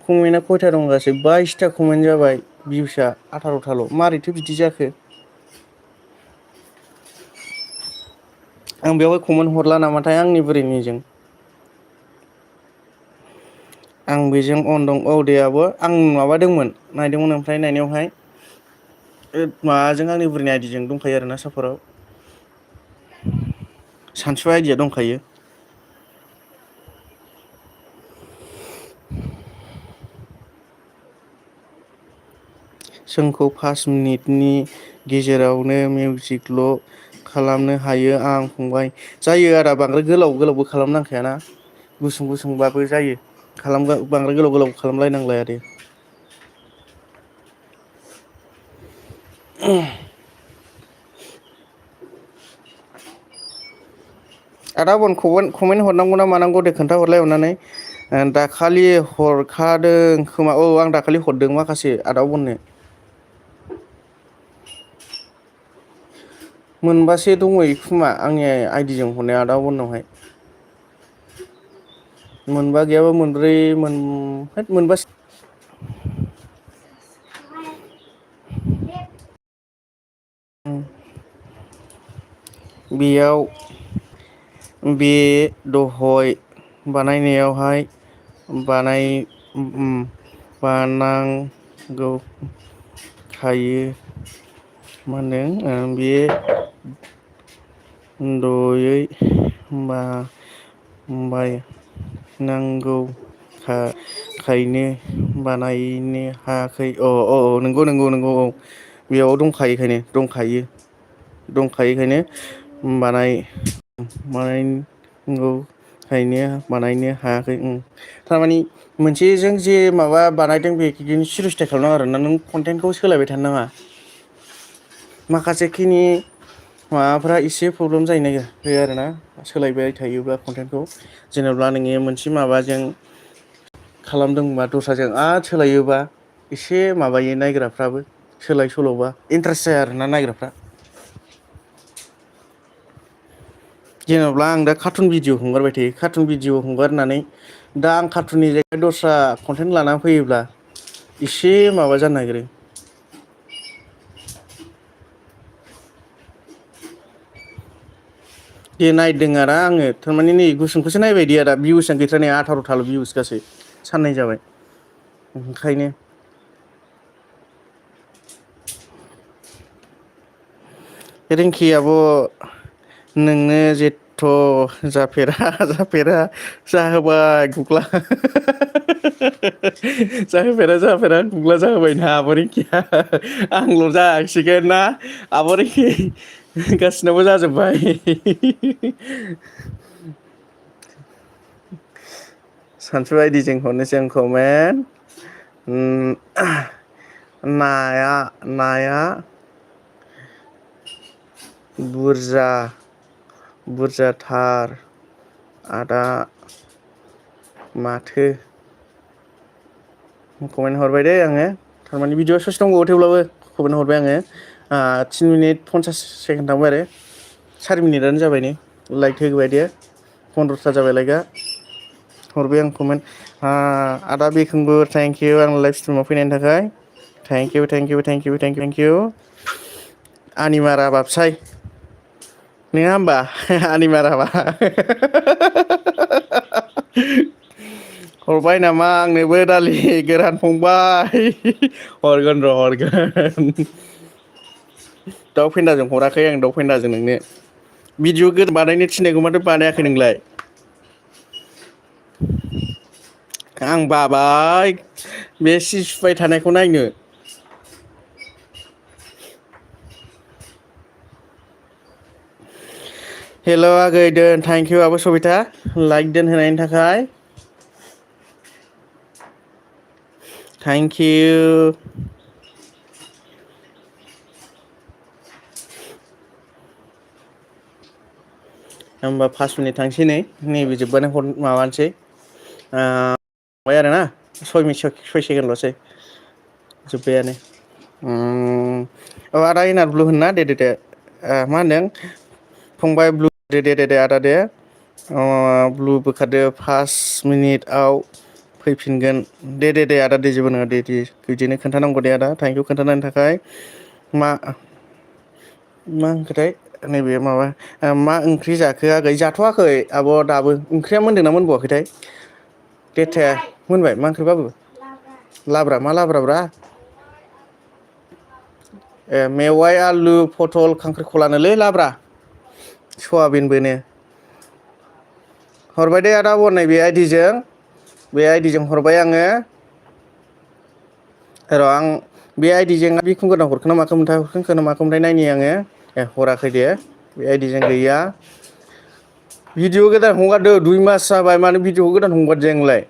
कमेन्टआ खयथा दं गासै 22था कमेन्ट जाबाय भिउसआ 18थाल' मारैथो बिदि जाखो आं बेवहाय कमेन्ट हरला नामाथाय आंनि बुरिनिजों आं बेजों अन दं औ दे आब' आं माबादोंमोन नायदोंमोन ओमफ्राय नायनायावहाय माबाजों आंनि बुरिनि आइदिजों दंखायो आरोना सापर्टआव सानसु आइदिया दंखायो जोंखौ 5 मिनिटनि गेजेरावनो मिउजिकल' खालामनो हायो आं फंबाय जायो आदा बांद्राय गोलाव गोलावबो खालामनांखायाना गुसुं गुसुंबाबो जायो बांद्राय गोलाव गोलाव खालामलायनांलाया दे आदा आब'न कमेन्ट हरनांगौ ना मानांगौ दे खोन्थाहरलाय अननानै दाखालि हरखादों खोमा औ आं दाखालि हरदों माखासे आदा आब'नो मोनबासे दंहैयो खोमा आंनि आइडिजों हरनाया आदा आब'नावहाय मोनबा गैयाबा मोनब्रै मोनबासो बेयाव बे दहय बानायनायावहाय बानांगौ थायो मा होनदों बे दयै बानायनांगौ खायनो बानायनो हायाखै नंगौ औ बेयाव दंखायोखायनो बानायनांगौखायनो बानायनो हायाखै थारमानि मोनसेजों जे माबा बानायदों बेनो सिरुस्था खालामनाङा आरोना नों कन्टेन्टखौ सोलायबाय थानो नाङा माखासेखिनि माबाफ्रा एसे प्रब्लेम जानो नागिरो आरोना सोलायबाय थायोब्ला कन्टेन्टखौ जेनेबा नोङो मोनसे माबाजों खालामदोंबा दस्राजों आरो सोलायोबा एसे माबायो नायग्राफ्राबो सोलाय सोल'बा इन्ट्रेस्ट जाया आरोना नायग्राफ्रा जेनेबा आं दा कार्टुन भिडिअ हगारबाय थायो कार्टुन भिडिअ हगारनानै दा आं कार्टुननि जायगायाव दस्रा कन्टेन्ट लानानै फैयोब्ला एसे माबा जानो नागिरो दे नायदों आदा आङो थारमाने नै गुसुंखौसो नायबायदि आदा भिउसआनो गैथारा नै 18थाल' भिउस गासै साननै जाबाय ओंखायनो रिंकि आब' नोंनो जेथ' जाफेरा जाहोबाय गुग्ला जाहोफेरा गुग्ला जाहोबायना आब' रिंकिया आंल' जायाखिसैगोन ना आब' रिंकि गासिनावबो जाजोब्बाय सानसु आइदिजों हरनोसै आं कमेन्ट नाया बुरजाथार आदा माथो कमेन्ट हरबाय दे आङो थारमाने भिडिअ ससे दंबावो थेवब्लाबो कमेन्ट हरबाय आङो 3 मिनिट 50 सेकेन्ड थांबाय आरो 4 मिनिटआनो जाबाय नै लाइक होबाय दे 15था जाबाय लाइकआ हरबाय आं कमेन्ट आदा बिखुंबो थेंक इउ आं लाइभ स्ट्रिमाव फैनायनि थाखाय थेंक इउ आनिमारा बाबसाय नङा होमबा आनिमाराबा हरबाय नामा आंनोबो दालि गोरान फंबाय हरगोन दाउ फेन्दाजों हराखै आं दाउ फेन्दाजों नोंनो भिडिअ गोदान बानायनो थिननायखौ माथो बानायाखै नोंलाय आं बाबाय बे सि सुबाय थानायखौ नायनो हेल' आगै दोन थेंक इउ आब' सबिता लाइक दोनहोनायनि थाखाय थेंक इउ होमबा 5 मिनिट थांसै नैबे जोब्बानो माबानोसै बाय आरोना 6 सेकेन्डल'सै जोब्बायानो आदा इनार ब्लु होनना दे मा होनदों फंबाय ब्लु दे आदा दे ब्लु बोखारदो 5 मिनिटआव फैफिनगोन दे आदा दे जेबो नङा दे बिदिनो खोन्थानांगौ दे आदा थेंक इउ खोन्थानायनि थाखाय मा होनखोथाय नैबे माबा मा ओंख्रि जाखो आगै जाथ'वाखै आब' दाबो ओंख्रिया मोनदोंना मोनबावाखैथाय देथाया मोनबाय मा ओंख्रि बाबु लाब्रा मा लाब्राब्रा मेवाइ आलु पटल खांख्रिखलानोलै लाब्रा सवाबिनबोनो हरबाय दे आदा अननाय बे आइडिजों हरबाय आङो र' आं बे आइडिजों बिखुं गोदान हरखोना माखोमोनथाय नायनि आङो हराखै दे बे आइदिजों गैया भिडिअ गोदान हगारदो 2 मास जाबाय मानो भिडिअ गोदान हगारदिया नोंलाय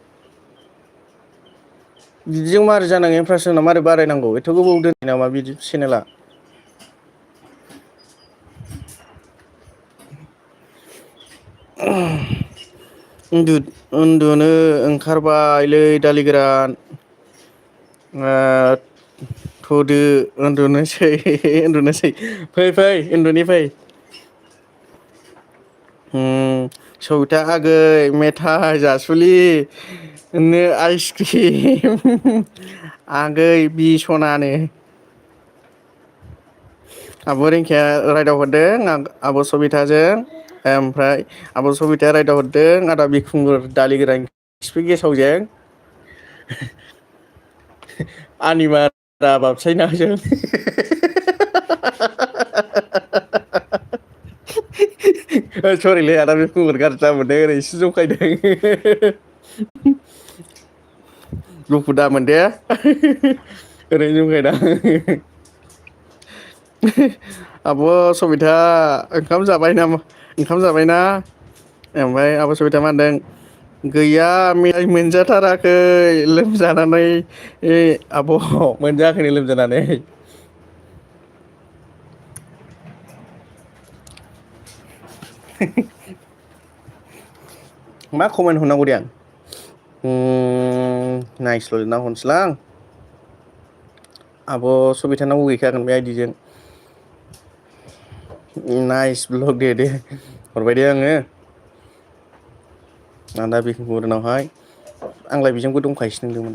बिदिजों मारै जानांगौ इनफ्रेसना मारै बारायनांगौ एथ' गोबाव दोनो नामा बिदि चेनेला उन्दुनो ओंखारबायलै दालि गोरान थुदो उन्दुनोसै फै उन्दुनि फै सौथा आगै मेथाइ जासुलि नो आइसक्रिम आगै बि सनानो आब' रिंकिया रायदाव हरदों आब' सबिताजों ओमफ्राय आब' सबिताया रायदाव हरदों आदा बिखुंगुर दालि गोरान खिफि गेसावजों आनिमारा बाबसायनाजों सरिलै आदा बिखुंगुर गाज्रि दामोनदे ओरै एसे जखायदों दुखु दामोन दे ओरैनो जंखायदां आब' सबिता ओंखाम जाबाय नामा ओंखाम जाबायना ओमफ्राय आब' सबिता मा होनदों गैया मेथाइ मोनजाथाराखै लोमजानानै आब' मोनजायाखैनो लोमजानानै मा कमेन्ट हरनांगौ दे आं नायस्ल'जोबना हरनोसैलां आब' सबितानाव गैखागोन बे आइदिजों नाइस ब्लग दे हरबाय दे आङो आदा बिखुंगुरनावहाय आंलाय बेजोंबो दंखायोसो नंदोंमोन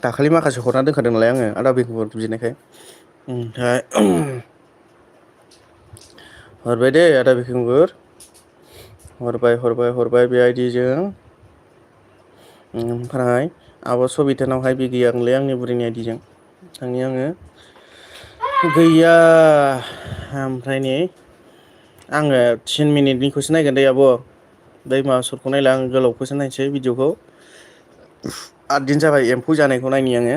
दाखालि माखासे हरना दोनखादों नालाय आङो आदा बिखुंगुर बिनायखाय ओमफ्राय हरबाय दे आदा बिखुंगुर हरबाय बे आइदिजों ओमफ्राय आब' सबितानावहाय बे गैयानोलै आंनि बुरिनि आइदिजों थांनि आङो गैया ओमफ्राय नै आङो 10 मिनिटनिखौसो नायगोन दे आब' बै माबा सर्टखौ नायला आं गोलावखौसो नायनोसै भिडिअखौ 8 दिन जाबाय एम्फौ जानायखौ नायनि आङो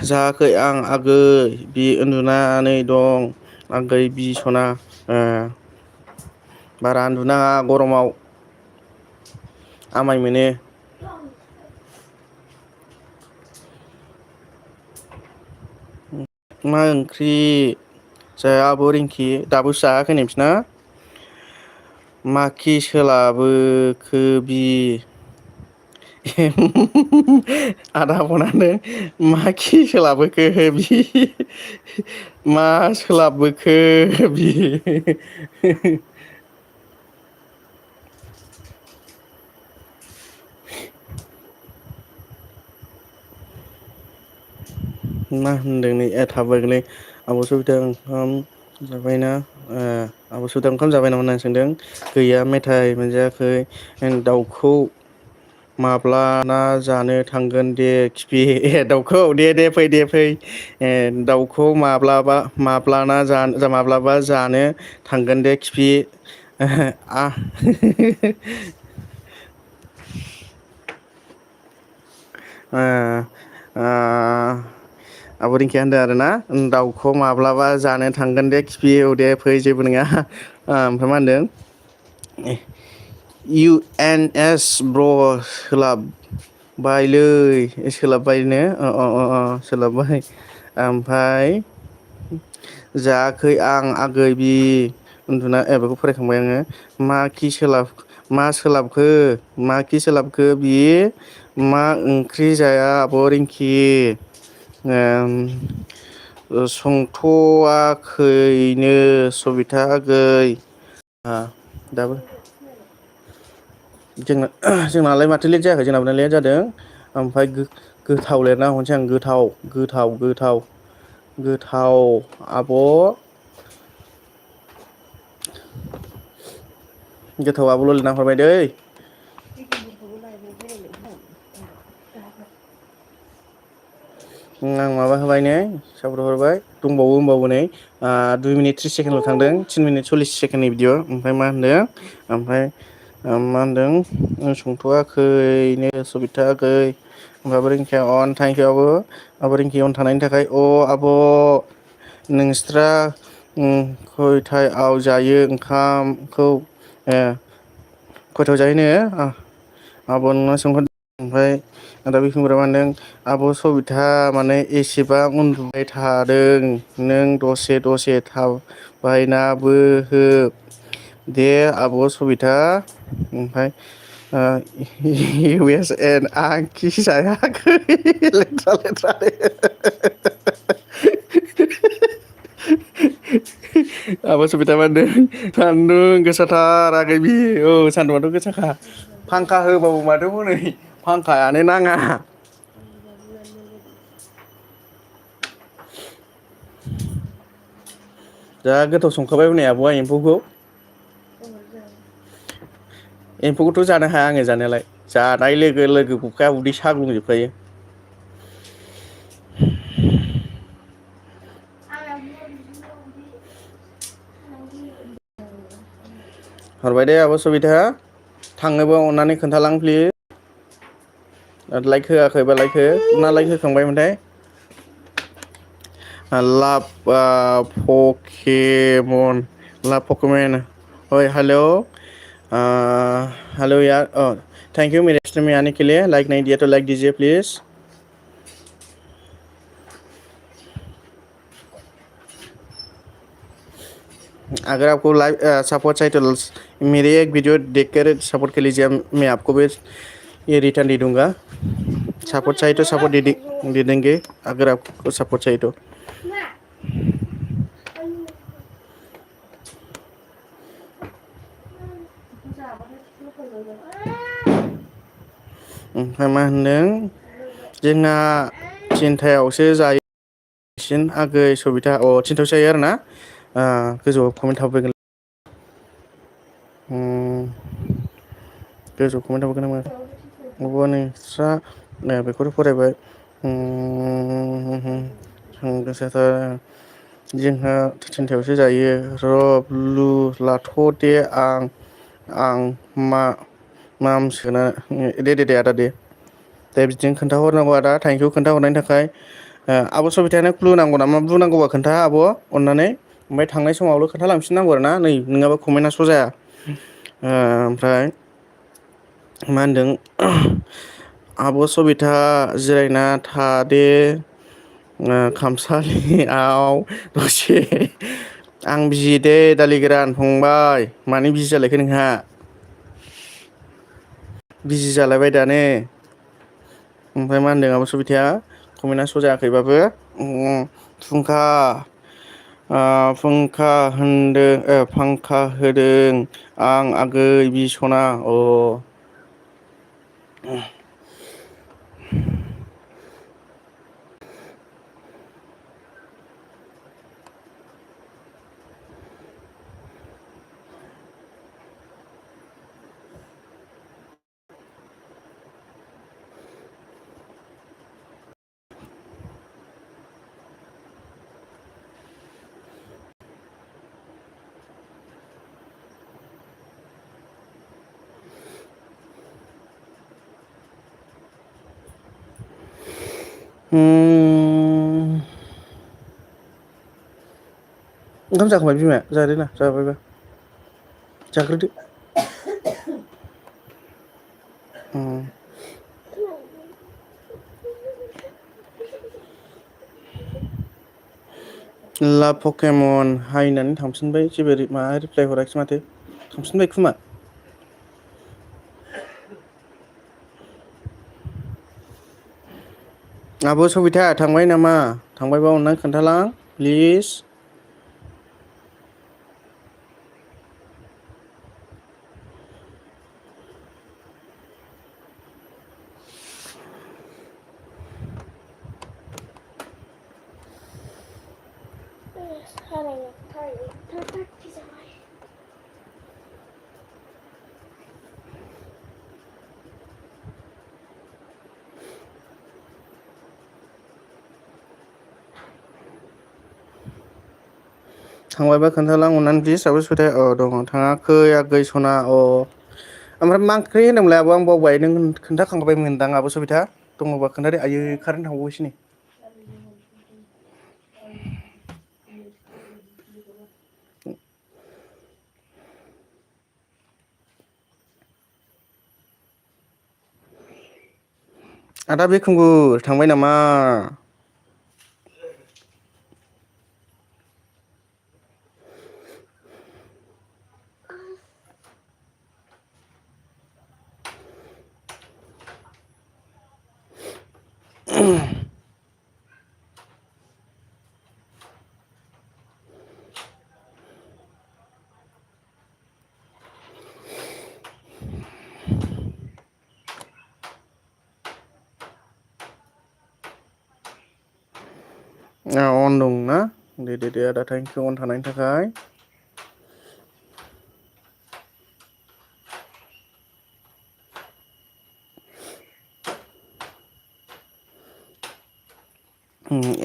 जायाखै आं आगै बि उन्दुनानै दं आगै बि सना बारा उन्दुनाङा गरमाव आमाय मोनो मा ओंख्रि जाया आब' रिंकि दाबोसो जायाखै नोंसिना माखि सोलाबोखो बि आदा फन माखि सोलाबोखो बि मा सोलाबबोखो बि मा होनदों नै थाबायलै आब' सबिता ओंखाम जाबायना आब' सबिता ओंखाम जाबाय नामा होननानै सोंदों गैया मेथाइ मोनजायाखै दाउखौ माब्ला ना जानो थांगोन दे खिफि दाउखौ दे फै दाउखौ माब्लाबा जानो थांगोन दे खिफि आब' रिंकिया होनदों आरोना दाउखौ माब्लाबा जानो थांगोन दे खिफि दे फै जेबो नङा ओमफ्राय मा होनदों UNS ब्र' सोलाबबायलै सोलाबबायनो सोलाबबाय ओमफ्राय जायाखै आं आगै बि उन्दुना बेखौ फरायखांबाय आङो मा सोलाबखो बि मा ओंख्रि जाया आब' रिंकि संथ'वाखैनो सबिता आगै दाबो जोंनालाय माथो लेट जायाखै जोंनाबो लेट जादों ओमफ्राय गोथाव लिरना हरनोसै आं गोथाव आब' गोथाव आब'ल' लिरना हरबाय दै आं माबा होबाय नै सापर्ट हरबाय दंबावो होमबावो नै 2 मिनिट 30 सेकेन्डल' थांदों 3 मिनिट 40 सेकेन्डनि भिडिअ ओमफ्राय मा होनदों संथ'वाखैनो सबिता आगै आब' रिंकिया अन थेंक इउ आब' रिंकि अन थानायनि थाखाय आब' नोंस्रा खयथायाव जायो ओंखामखौ खयथायाव जायोनो आब' नोंना सोंहरदों ओमफ्राय आदा बिखुंगुरा मा होनदों आब' सबिता माने एसेबां उन्दुबाय थादों नों दसे थाबायनाबो हो दे आब' सबिता ओमफ्राय USN आं खि जायाखै लेथ्रा लेथ्रा आब' सबिता मा होनदों सान्दुं गोसाथार आगै बि औ सान्दुंआथ' गोसाखा फांखा होबाबो माथो हनै फांखायानो नाङा जा गोथाव संखाबाय हनै आब'आ एम्फौखौ एम्फौखौथ' जानो हाया आङो जानायालाय जानाय लोगो लोगो गखाया उदै सागुलुंजोबखायो हरबाय दे आब' सबिता थांनोबो अननानै खोन्थालां प्लिज लाइक होआखैबा लाइक हो ना लाइक होखांबायमोनथाय लाभ पकेमन लाभ पकेमन ओइ हेल' हेल' यार थैंक यू मेरे स्ट्रीम में आने के लिए लाइक नहीं दिया तो लाइक दीजिए प्लीज़ अगर आपको लाइव सपोर्ट चाहिए तो मेरे एक वीडियो देखकर सपोर्ट कर लीजिए मैं आपको भी ये रिटर्न दे दूंगा सपोर्ट चाहिए तो सपोर्ट दे देंगे अगर आपको सपोर्ट चाहिए तो ओमफ्राय मा होनदों जोंना थिनथायावसो जायो बांसिन आगै सबिता थिनथायावसो जायो आरो ना गोजौआव कमेन्ट थाबैगोन गोजौआव कमेन्ट थाबैगोन आङो अबावबा नोंस्रा बेखौथ' फरायबाय गोसाथार जोंहा थिनथायावसो जायो र ब्लु लाथ' दे आं माम सोना दे आदा दे बिदिनो खोन्थाहरनांगौ आदा थेंकिउ खोन्थाहरनायनि थाखाय आब' सबितायानो क्लु नांगौ नामा ब्लु नांगौबा खोन्था आब' अननानै ओमफ्राय थांनाय समावल' खोन्थालांफिननांगौ आरो ना नै नङाबा कमेन्टआ श' जाया ओमफ्राय मा होनदों आब' सबिता जिरायना थादे खामसालियाव दसे आं बिजि दे दालि गोरान फंबाय मानो बिजि जालायखो नोंहा बिजि जालायबाय दानो ओमफ्राय मा होनदों आब' सबिताया कमेन्टआ श' जायाखैबाबो फुंखा होनदों फांखा होदों आं आगै बिसना ओंखाम जाखांबाय बिमाया जादोना जाबायबा जाग्रोदो ला पकेमन हाय होननानै थांफिनबाय जेबो माबा रिप्लाय हराखिसै माथो थांफिनबाय खोमा आब' सबिता थांबाय नामा थांबायबा अननानै खोन्थालां प्लिज थांबायबा खोन्थालां अननानै प्लिज आब' सबिता दङ थाङाखै आगै सना ओमफ्राय मा ओंख्रि होनदोंमोनलाय आब' आं बावबाय नों खोन्थाखांबाय मोनदां आब' सबिता दङबा खोन्थादो आयै कारेन्ट थांबावबायसो नै आदा बिखुंगुर थांबाय नामा अन दंना दे आदा थेंकिउ अन थानायनि थाखाय।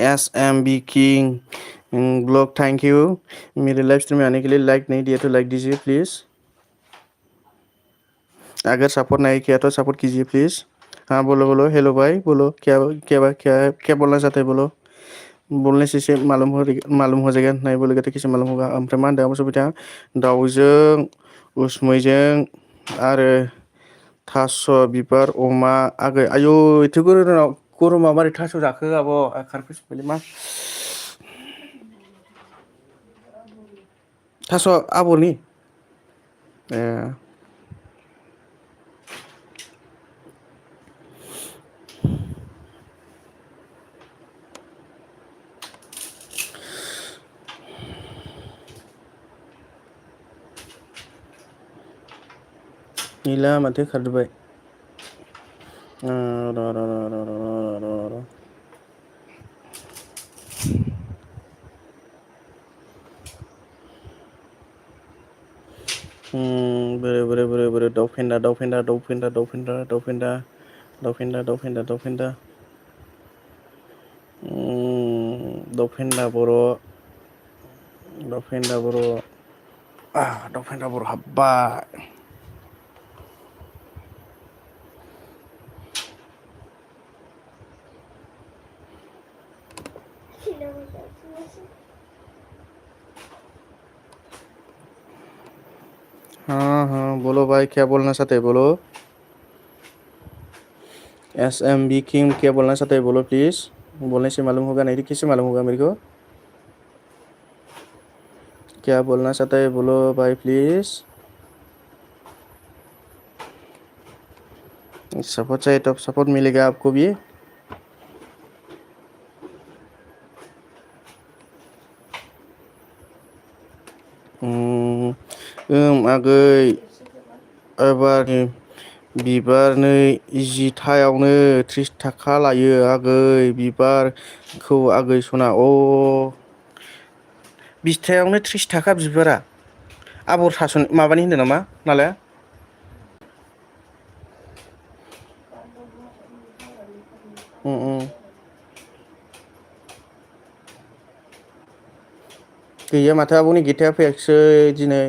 S M B king blog thank you. मेरे लाइव स्ट्रीम में आने के लिए लाइक नहीं दिया तो लाइक दीजिए प्लीज़। अगर सपोर्ट नहीं किया तो सपोर्ट कीजिए प्लीज़। हाँ बोलो बोलो हेलो भाई बोलो क्या क्या क्या क्या बोलना चाहते हैं बोलो। बोलने से मालूम हो जाएगा नहीं बोलेगा तो किसे मालूम होगा। ओमफ्राय मा होनदों आब' सबिता दाउजों उसमैजों आरो थास' बिबार अमा आगै आयौ एथ' गरमाव मारै थास' जाखो आब' खारफैजोब्बायलै मा थास' आबरनि ए गैला माथो खारजोब्बाय र बोरो दाउ फेन्दा दाउ फेन्दा दाउ फेन्दा दाउ फेन्दा दाउ फेन्दा दाउ फेन्दा दाउ फेन्दा दाउ फेन्दा दाउ फेन्दा बर' दाउ फेन्दा बर' दाउ फेन्दा बर' हाबबाय हाँ हाँ बोलो भाई क्या बोलना चाहते हैं बोलो। एस एम बी किंग क्या बोलना चाहते हैं बोलो प्लीज। बोलने से मालूम होगा नहीं तो किससे मालूम होगा मेरे को। क्या बोलना चाहते हैं बोलो भाई प्लीज। सपोर्ट चाहिए तो सपोर्ट मिलेगा आपको भी। आगै एबारनि बिबारनै जिथायावनो 30 थाखा लायो आगै बिबारखौ आगै सना अ बिसथायावनो 30 थाखा बिबारा आबर थास' माबानि होनदों नामा नालाय गैया माथो आब'नि गिथाया फैयाखिसै दिनै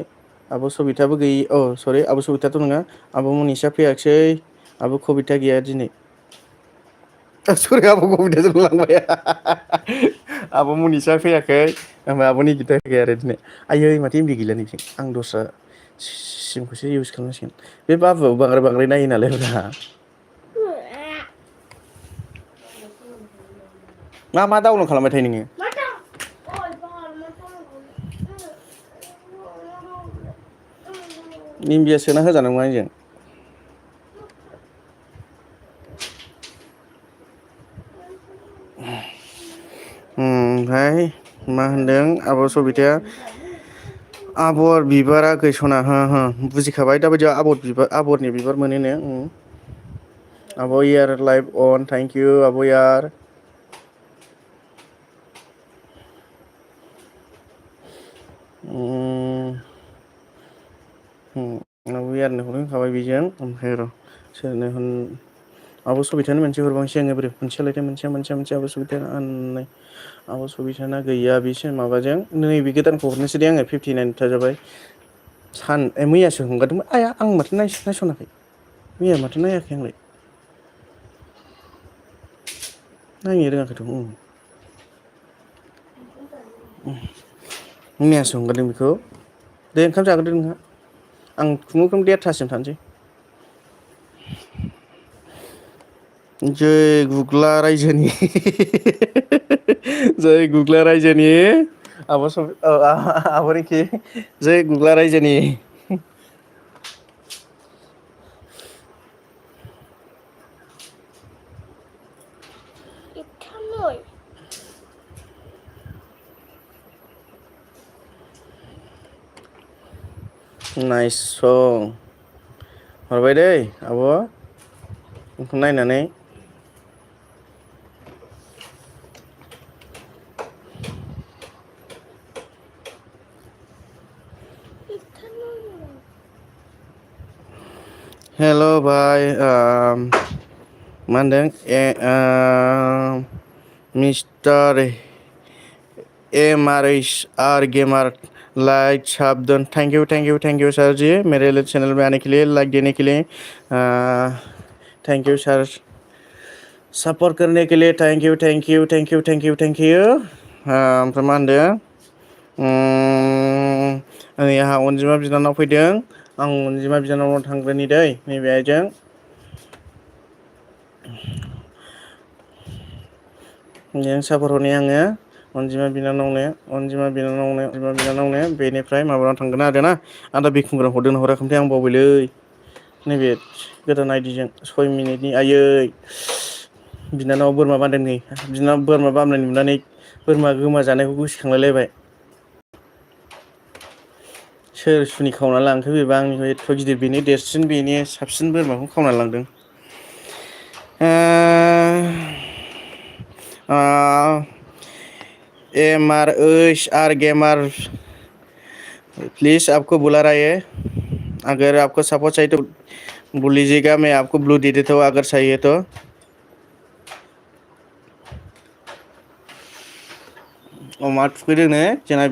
आब' सबिताबो गैयि सरि आब' सबिताथ' नङा आब' मनिसा फैयाखिसै आब' कबिता गैया दिनै सरि आब' कबिताजों लांबाय आब' मनिसा फैयाखै ओमफ्राय आब'नि गिता फैयाखै आरो दिनै आयै माथो एमबि गैला नैबे आं दस्रा सिमखौसो इउज खालामनांसिगोन बे बाबुआबो बांद्राय नायो नालाय ब्रा मा डाउनलड खालामबाय थायो नोङो निमबिया सोना होजानांगौ आंजों ओमफ्राय मा होनदों आब' सबिताया आबर बिबारा गैसना हो हो बुजिखाबाय दाबायदियाव आबरनि बिबार मोनोनो आब' यार लाइभ अन थेंक इउ आब' यार आब' यारनो होखाबाय बेजों ओमफ्राय र' सोरनो होन आब' सबितानो मोनसे हरबावनोसै आङो बोरै मोनसेयालायथो मोनसे आब' सबिताना नै आब' सबिताना गैया बिसो माबाजों नैबे गोदानखौ हरनोसै दे आङो 59 जाबाय मैयासो हगारदोंमोन आया आं माथो नायसनाखै मैया माथो नायाखै आंलाय नायनो रोङाखैथ' मैयासो हगारदों बेखौ दे ओंखाम जाग्रोदो नोंहा आं खुनुरुखुम 1:30 थानोसै जै गुग्ला रायजोनि जै गुग्ला रायजोनि आब' रिंखि जै गुग्ला रायजोनि नाइस सं हरबाय दै आब' नोंखौ नायनानै हेल' भाइ मा होनदों mister M R S R gamer like साबदन थैंक यू सर जी मेरे चैनल में आने के लिए लाइक देने के लिए थैंक यू सर सपोर्ट करने के लिए थैंक यू ओमफ्राय मा होनदों आंहा अनजिमा बिनानाव फैदों आं अनजिमा बिनानावनाव थांग्रोनि दै नैबे आइजों जों सापर हरनि आङो अनजिमा बिनानावनो बेनिफ्राय माबानाव थांगोन आरो ना आं दा बिखुंग्रा हरदों हराखैमोनथाय आं बावबायलै नैबे गोदान आइडिजों 6 मिनिटनि आयै बिनानाव बोरमा बान्धों नै बिनानाव बोरमा बामनाय नुनानै बोरमा गोमा जानायखौ गोसोखांलायलायबाय सोर सुनि खावना लांखो बेबा आंनिफ्राय एथ' गिदिर बेनो देरसिन बेनि साबसिन बोरमाखौ खावना लांदों एम आर एस आर गेमार प्लीज़ आपको बुला रहा है अगर आपको सपोर्ट चाहिए तो बोल लीजिएगा मैं आपको ब्लू दे देता हूँ अगर चाहिए तो अमा थुखैदोंनो जोंना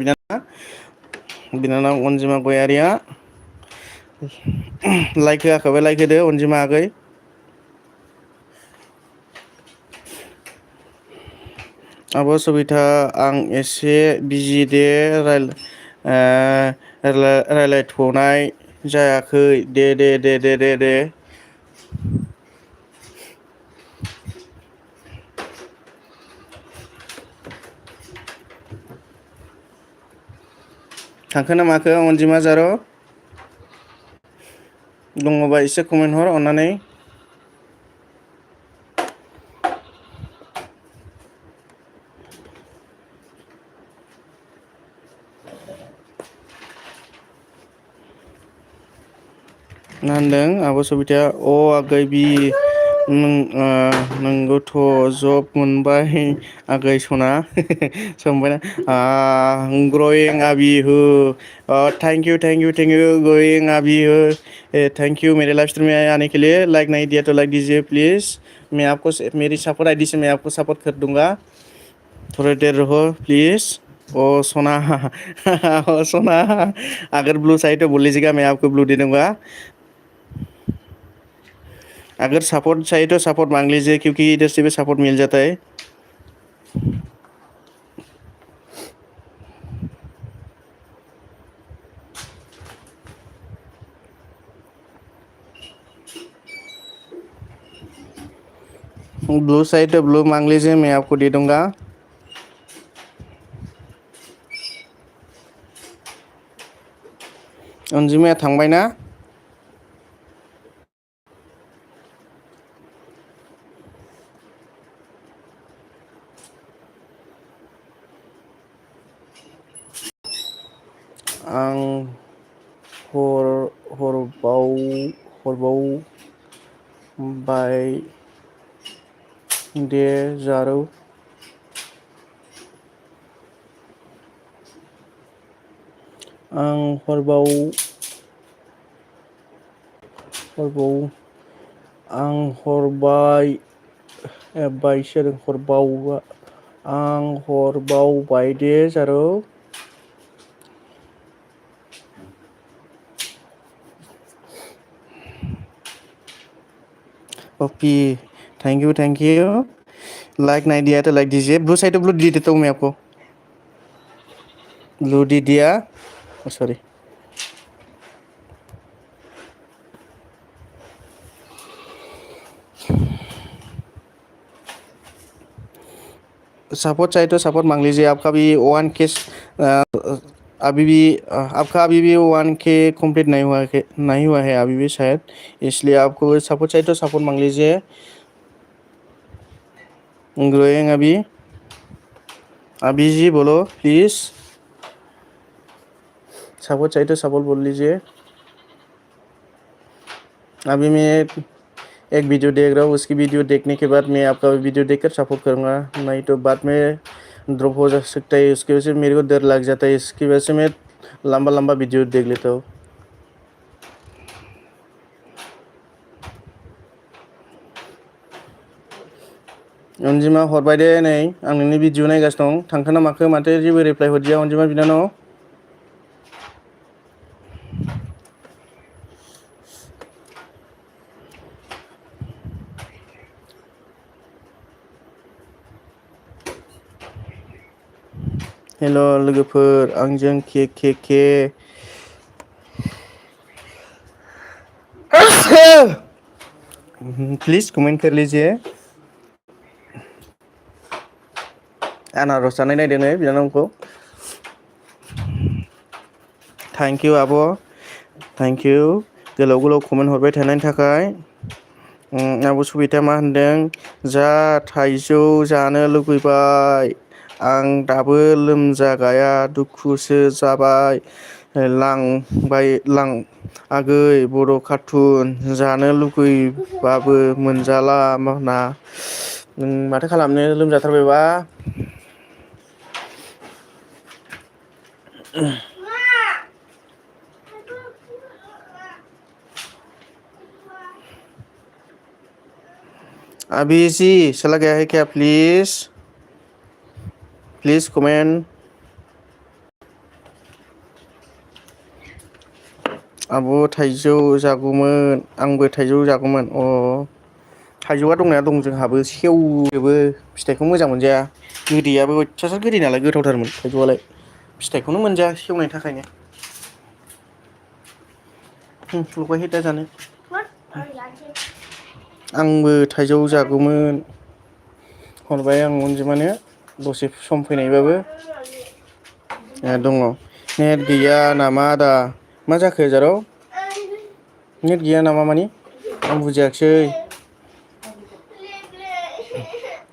बिनानाव अनजिमा गयारिया लाइक होआखैबा लाइक होदो अनजिमा आगै आब' सबिता आं एसे बिजि दे रायलायथ'नाय जायाखै दे थांखो ना माखो अनजिमा जार' दङबा एसे कमेन्ट हर अननानै मा होनदों आब' सबिताया आगै बि नोंगौथ' जब मोनबाय आगै सना सोंबायना ग्रयिं आबि हो थैंक यू ग्रयिं आबि हो थैंक यू मेरे लाइव स्ट्रीम में आने के लिए लाइक नहीं दिया तो लाइक दीजिए प्लीज़ मैं आपको मेरी सपोर्ट आईडी से मैं आपको सपोर्ट कर दूंगा थोड़ी देर रहो प्लीज़ ओ सोना अगर ब्लू चाहिए तो बोल लीजिएगा मैं आपको ब्लू दे दूंगा अगर सपोर्ट चाहिए तो सपोर्ट मांग लीजिए क्योंकि इधर से भी सपोर्ट मिल जाता है ब्लू चाहिए तो ब्लू मांग लीजिए मैं आपको दे दूंगा अनजिमाया थांबाय ना आं हरबावबाय दे जारौ आं हरबावबाय दे जारौ ओपी थैंक यू लाइक नहीं दिया तो लाइक दीजिए ब्लू साइड तो ब्लू दे देता हूँ मैं आपको ब्लू दे दिया सॉरी सपोर्ट चाहिए तो सपोर्ट मांग लीजिए आपका भी 1K आपका अभी भी 1K कंप्लीट नहीं हुआ है अभी भी शायद इसलिए आपको सपोर्ट चाहिए तो सपोर्ट मांग लीजिए ग्रोइंग अभी जी बोलो प्लीज़ सपोर्ट चाहिए तो सपोर्ट बोल लीजिए अभी मैं एक वीडियो देख रहा हूँ, उसकी वीडियो देखने के बाद मैं आपका वीडियो देखकर सपोर्ट करूँगा, नहीं तो बाद में ड्रॉप हो जा सकता है। उसकी वजह से मेरे को डर लग जाता है, इसकी वजह से मैं लंबा लंबा वीडियो देख लेता हूँ। अनजिमा हरबाय दे, नै आं नोंनि भिडिअ नायगासिनो दं, थांखो ना माखो माथो जेबो रिप्लाय हरदिया अनजिमा बिनानाव। हेल' लोगोफोर, आंजों के प्लीज कमेंट कर लीजिए। आनारस जानाय नायदो नै बिनानावखौ। थैंक यू आब', थैंक यू गोलाव गोलाव कमेन्ट हरबाय थानायनि थाखाय। आब' सुबिता मा होनदों, जा थाइजौ जानो लुबैबाय आं दाबो लोमजागाया दुखुसो जाबाय, लां आगै बर' कार्टुन जानो लुगैबाबो मोनजाला ना। माथो खालामनो, लोमजाथारबायबा। अभी जी चला गया है क्या, प्लीज प्लीज कमेंट। आब' थाइजौ जागौमोन, आंबो थाइजौ जागौमोन। थाइजौआ दंनाया दं जोंहाबो, सेवजोबो, फिथाइखौ मोजां मोनजाया। गोदैयाबो अयथासार गोदै नालाय, गोथावथारमोन थाइजौआलाय, फिथाइखौनो मोनजाया सेवनायनि थाखायनो। लगायहै दा जानो। आंबो थाइजौ जागौमोन, हरबाय आं अनजिमानो दसे सम फैनायबाबो। दङ। नेट गैया नामा आदा? मा जाखो जारौ? नेट गैया नामा मानि? आं बुजियाखिसै।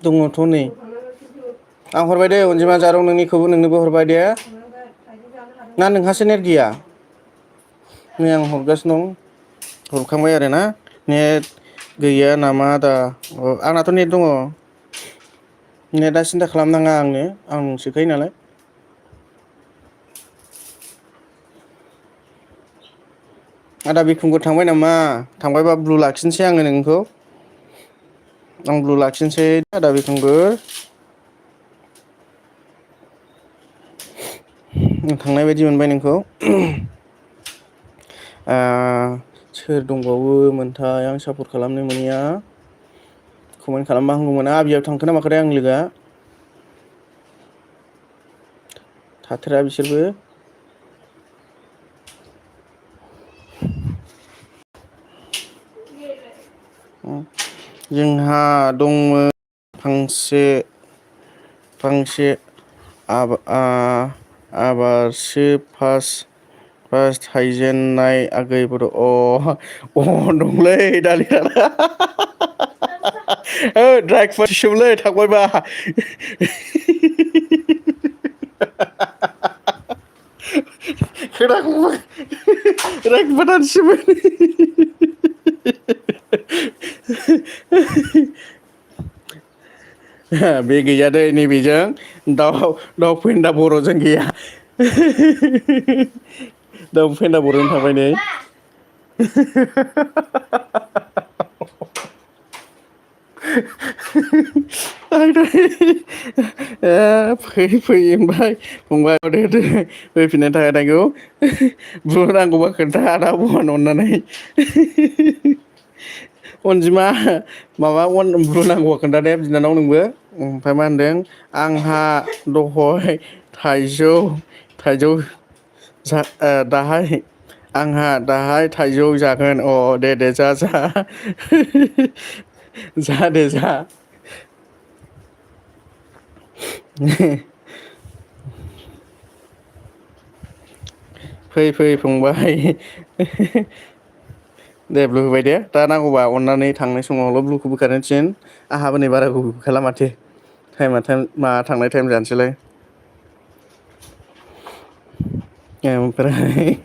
दङथ' नै। आं हरबाय दे अनजिमा, जारौ नोंनिखौबो नोंनोबो हरबाय दे। ना नोंहासो नेट गैया? नै आं हरगासिनो दं, हरखांबाय आरोना। नेट गैया नामा आदा? आंनाथ' नेट दङ। नेटआ सिन्था खालामनाङा आंनो, आं सोखायो नालाय। आदा बिखुंखौ थांबाय नामा? थांबायबा ब्लु लाखिनोसै आङो नोंखौ। आं ब्लु लाखिनोसै आदा बिखुंखौ। थांनाय बायदि मोनबाय नोंखौ। सोर दंबावोमोनथाय आं सापर्ट खालामनो मोनैया? कमेन्ट खालामबा हामगौमोन। आबियाव थांखो ना माखोथाय आंनि लोगोआ? थाथेरा बिसोरबो। जोंहा दंमोन फांसे आबादसो फार्स्ट थाइजेननाय आगै बर'। दंलै दालि ड्राय फ्रुइटसोमोनलै, थांबायबा। बे गैया दै, नैबेजों दाउ फेन्दा बर'जों गैया। दाउ फेन्दा बर'जों थांबाय नै। फैबाय फंबाय, फैफिननायनि थाखाय थेंक इउ। नांगौबा खोन्था आदा बन अननानै। अनजिमा माबा ब्लु नांगौबा खोन्था दे बिनानाव नोंबो। ओमफ्राय मा होनदों, आंहा दहय थाइजौ दाहाय आंहा दाहाय थाइजौ जागोन। दे जा जा दे जा। फै फंबाय। दे ब्लु होबाय दे, दा नांगौबा अननानै थांनाय समावल' ब्लुखौ बोखारनो थिन। आंहाबो नै बाराखौ बोखाला माथो, टाइम थांनाय टाइम जानोसैलाय। ओमफ्राय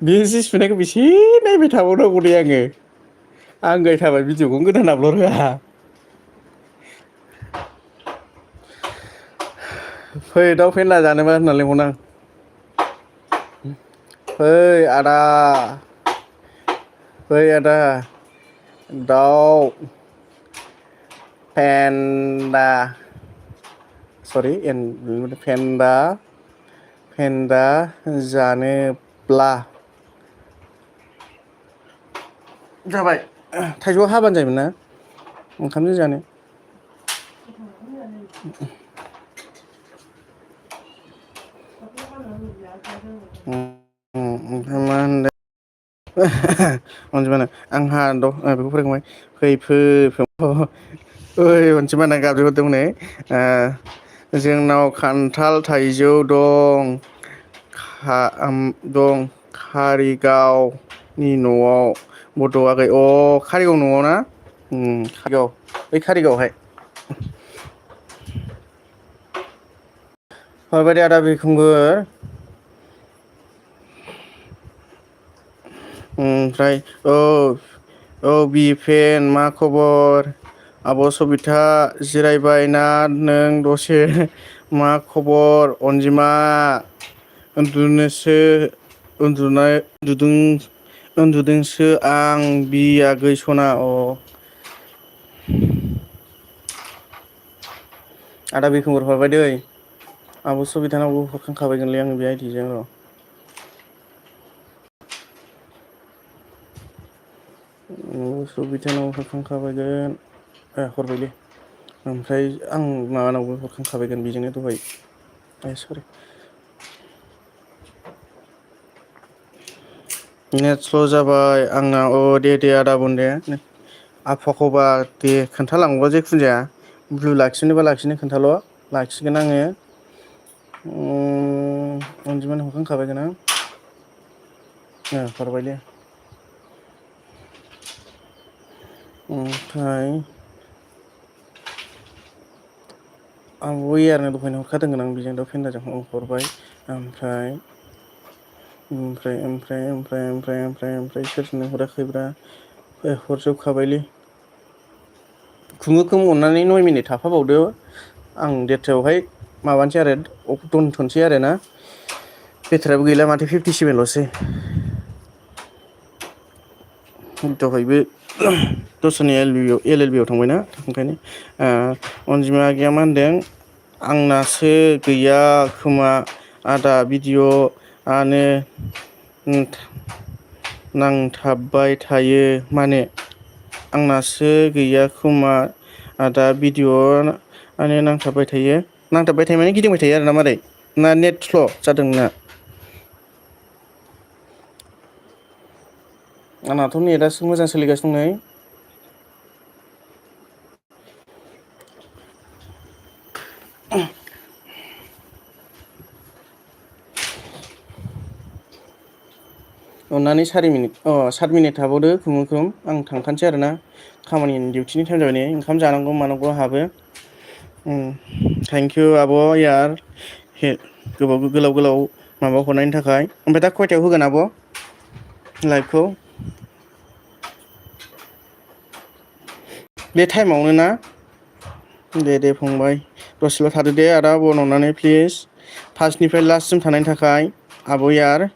बे जि सुनायखौ बेसे नायबाय थाबावनांगौ दे आङो आंगायथाबाय भिडिअखौनो गोदान आपलड होआ फै दाउ फेन्दा जानोबा होनना लिंहरदां फै आदा फै आदा दाउ फेन्दा सरि फेन्दा जानोब्ला जाबाय थाइजौआ हाबानो जायोमोन ना ओंखामजों जानो ओमफ्राय मा होनदों अनजिमाना आंहा बेखौ फोरोंबाय ओइ अनजिमाना गाबज्रिहरदों नै जोंनाव खान्थाल थाइजौ दं कारिगावनि न'आव बट'आखै कारिगाव न'आव ना कारिगाव बै कारिगावहाय हरबाय दे आदा बिखुंगुर ओमफ्राय औ बिफेन मा खबर आब' सबिता जिरायबाय ना नों दसे मा खबर अनजिमा उन्दुदोंसो आं बिया गैसना आदा बिखुंगुर हरबाय दै आब' सबितानावबो हरखांखाबायगोनलै आङो बे आइडिजों र' सबितानाव हरखांखाबायगोन हरबायलै ओमफ्राय आं माबानावबो हरखांखाबायगोन बेजोंनो दहाय सरि नेट स्ल' जाबाय आंना दे आदा बुं दे आफाखौबा दे खोन्थालांबा जेखुनु जाया ब्लु लाखिनोबा लाखिनो खोन्थाल' लाखिगोन आङो अनजिमानो हरखांखाबायगोन आं हरबाय दे ओमफ्राय आं यारनो दहायनो हरखादोंमोन आं बेजों दाउ फेन्दाजों हरबाय ओमफ्राय सोरनो हराखैब्रा हरजोबखाबायलै खुङोखौ अननानै 9 मिनिट थाफाबावदो आं देरथायावहाय माबानोसै आरो दोनथ'नोसै आरो ना बेटारियाबो गैला माथो 57 ल'सै दहायबो दस्रानि एल एल बि आव थांबायना ओंखायनो अनजिमा आगैया मा होनदों आंनासो गैया खोमा आदा भिडिअ'आनो नांथाबबाय थायो माने आंनासो गैया खोमा आदा भिडिअ'आनो नांथाबबाय थायो माने गिदिंबाय थायो आरो ना मारै ना नेट स्ल' जादों नोंना आंनाथ' नेटआसो मोजां सोलिगासिनो दं नै अननानै 7 मिनिट थाबावदो खुमुखुम आं थांखानोसै आरोना खामानिनि डिउटिनि टाइम जाबाय नै ओंखाम जानांगौ मानांगौ आंहाबो थेंकिउ आब' यार गोलाव माबा हरनायनि थाखाय ओमफ्राय दा खयथायाव होगोन आब' लाइभखौ बे टाइमावनो ना दे फंबाय दसेल' थादो दे आदा अननानै प्लिज फार्स्टनिफ्राय लास्टसिम थानायनि थाखाय आब' यार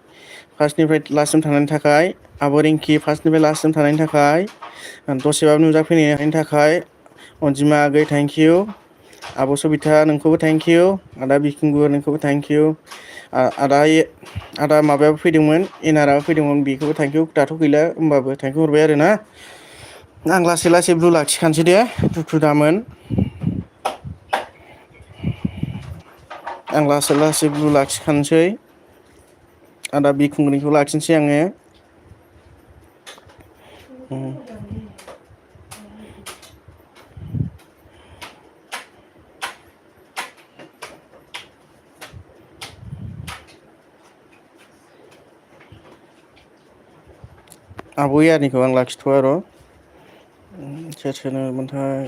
फार्स्टनिफ्राय लास्टसिम थानायनि थाखाय आब' रिंकि फार्स्टनिफ्राय लास्टसिम थानायनि थाखाय दसेबाबो नुजाफैनायनि थाखाय अनजिमा आगै थेंकिउ आब' सबिता नोंखौबो थेंकिउ आदा बिखुंगुर नोंखौबो थेंकिउ आदा माबायाबो फैदोंमोन एनाराबो फैदोंमोन बेखौबो थेंकिउ दाथ' गैला होमबाबो थेंकिउ हरबाय आरो ना आं लासै लासै ब्लु लाखिखानोसै दे दुखु दामोन आं लासै लासै ब्लु लाखिखानोसै आदा बिखुंग्रिखौ लाखिनोसै आङो आब' यारनिखौ आं लाखिथ'वा र' सोर सोरनोमोनथाय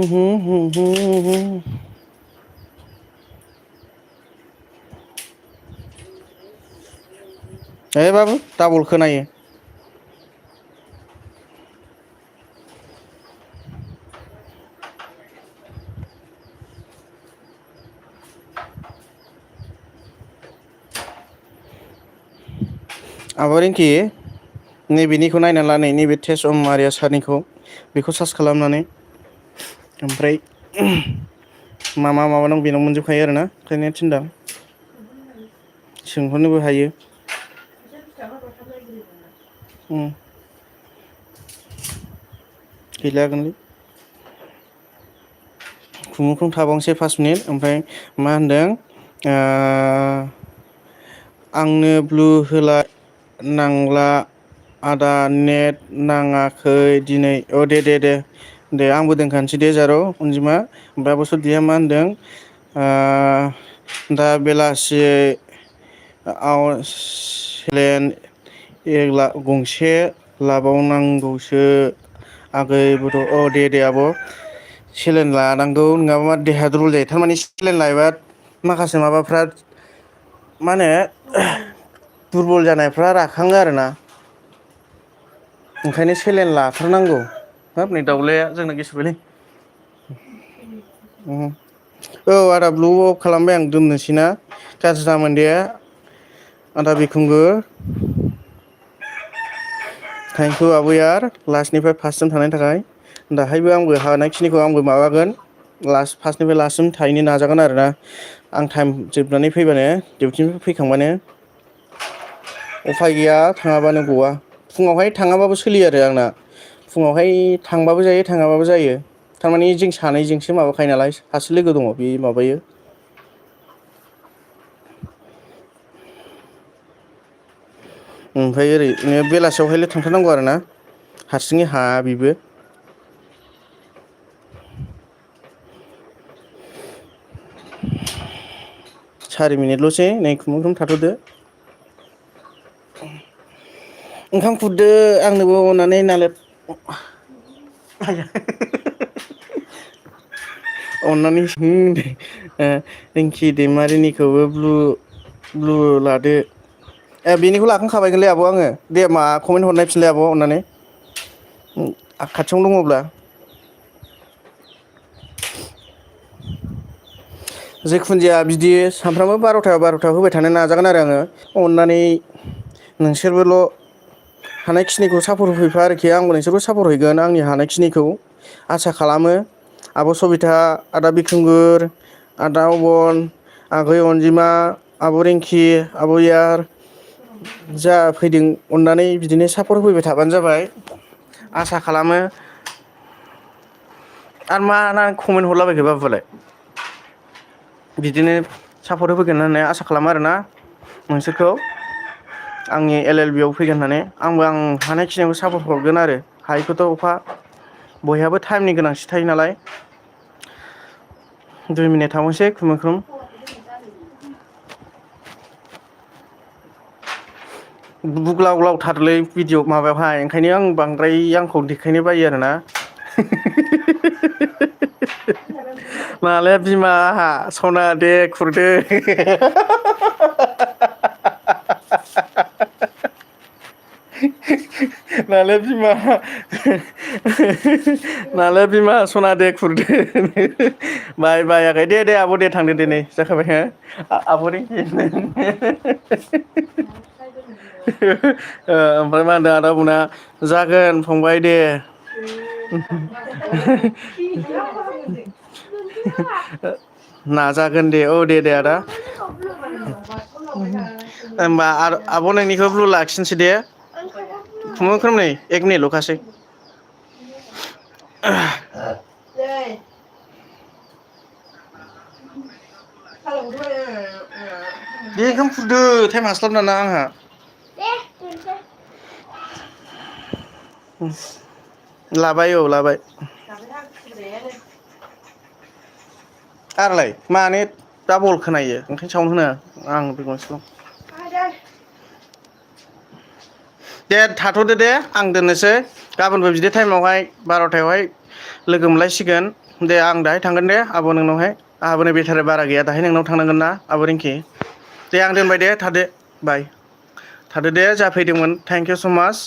ए बाबु डाबल खोनायो। आब' रिंकि नैबेनिखौ नायना ला नैबे टेस्ट अफ मारिया सारनिखौ बेखौ सार्च खालामनानै ओमफ्राय मा माबा बेनाव मोनजोबखायो आरोना ओंखायनो थिनदां सोंहरनोबो हायो। गैलागोनलै खुमुखुम थाबावनोसै 5 मिनिट ओमफ्राय मा होनदों आंनो ब्लु होला नांला आदा नेट नाङाखै दिनै औ दे आंबो दोनखानोसै दे जारौ अनजिमा ओमफ्राय आब' सदिया मा होनदों दा बेलासि आव सेलेन गंसे लाबावनांगौसो आगै बथ' औ दे आब' सेलेन लानांगौ नङाबा मा देहा दुरबल जायो थारमाने सेलेन लायोबा माखासे माबाफ्रा मा होनो दुरबल जानायफ्रा राखाङो आरोना ओंखायनो सेलेन लाथारनांगौ हाब नै दाउलाया जोंना गेसेरबायलै औ आदा ब्लु अफ खालामबाय आं दोननोसैना गाज्रि दामोन दे आदा बिखुंगो थेंकिउ आबैयार लास्टनिफ्राय फार्स्टसिम थानायनि थाखाय दाहायबो आंबो हानायखिनिखौ आंबो माबागोन लास्ट फार्स्टनिफ्राय लास्टसिम थाहैनो नाजागोन आरोना आं टाइम जोबनानै फैबानो डिउटिनिफ्राय फैखांबानो उफाय गैया थाङाबानो गवा फुङावहाय थाङाबाबो सोलियो आरो आंना फुङावहाय थांबाबो जायो थाङाबाबो जायो थारमाने जों सानैजोंसो माबाखायो नालाय सासे लोगो दङ बे माबायो ओमफ्राय ओरैनो बेलासियावहायल' थांथारनांगौ आरोना हारसिङै हाया बेबो सारि मिनिटल'सै नै खुनुरुखुम थाथ'दो ओंखाम खुरदो आंनोबो अननानै नालाय अननानै रिंखि दैमारिनिखौबो ब्लु लादो ए बेनिखौ लाखांखाबायगोनलै आब' आङो दे मा कमेन्ट हरनायफिनलाय आब' अननानै खाथियावनो दङब्ला जेखुनु जाया बिदि सानफ्रामबो बार'था होबाय थानो नाजागोन आरो आङो अननानै नोंसोरबोल' हानायखिनिखौ सापर्ट होफैफा आरोखि आंबो नोंसोरखौ सापर्ट हैगोन आंनि हानायखिनिखौ आसा खालामो आब' सबिता आदा बिख्रमगुर आदा अबन आगै अनजिमा आब' रिंखि आब'यार जा फैदों अननानै बिदिनो सापर्ट होफैबाय थाबानो जाबाय आसा खालामो आरो मा ना कमेन्ट हरलाबायखो बाबुआलाय बिदिनो सापर्ट होफैगोन होननानै आसा खालामो आरोना नोंसोरखौ आंनि LLB आव फैगोन होननानै आंबो आं हानायखिनिखौ सापर्ट हरगोन आरो हायिखौथ' अखा बयहाबो टाइमनि गोनांथि थायो नालाय 2 मिनिट थाबावनोसै खुनुरुखुम बुग्लाव ग्लावथारलै भिडिअ माबायावहाय ओंखायनो आं बांद्राय आंखौ देखायनो बायो आरोना मालाय बिमा आंहा सना दे खुरदो नालाय बिमा नालाय बिमा सना दे खुरदो बाय आगै दे आब' दे थांदो दे नै जाखाबाय हो आब' रिंकि ओमफ्राय मा होनदों आदा बुना जागोन फंबाय दे नाजागोन दे औ दे आदा होमबा आब' नोंनिखौ ब्लु लाखिनोसै दे खुनुरुखुम नै 1 मिनिटल'खासै दे ओंखाम खुरदो टाइम हास्लाबला ना आंहा लाबाय औ लाबाय आरोलाय मानो डाबल खोनायो ओंखायनो साउन्ड होनो आं बे गंसेखौ दे थाथ'दो दे आं दोननोसै गाबोनबो बिदि टाइमावहाय 12थायावहाय लोगो मोनलायसिगोन दे आं दाहाय थांगोन दे आब' नोंनावहाय आंहाबो नै बेटारि बारा गैया दाहाय नोंनाव थांनांगोन ना आब' रिंकि दे आं दोनबाय दे थादो बाय थादो दे जाफैदोंमोन थेंक इउ स' माच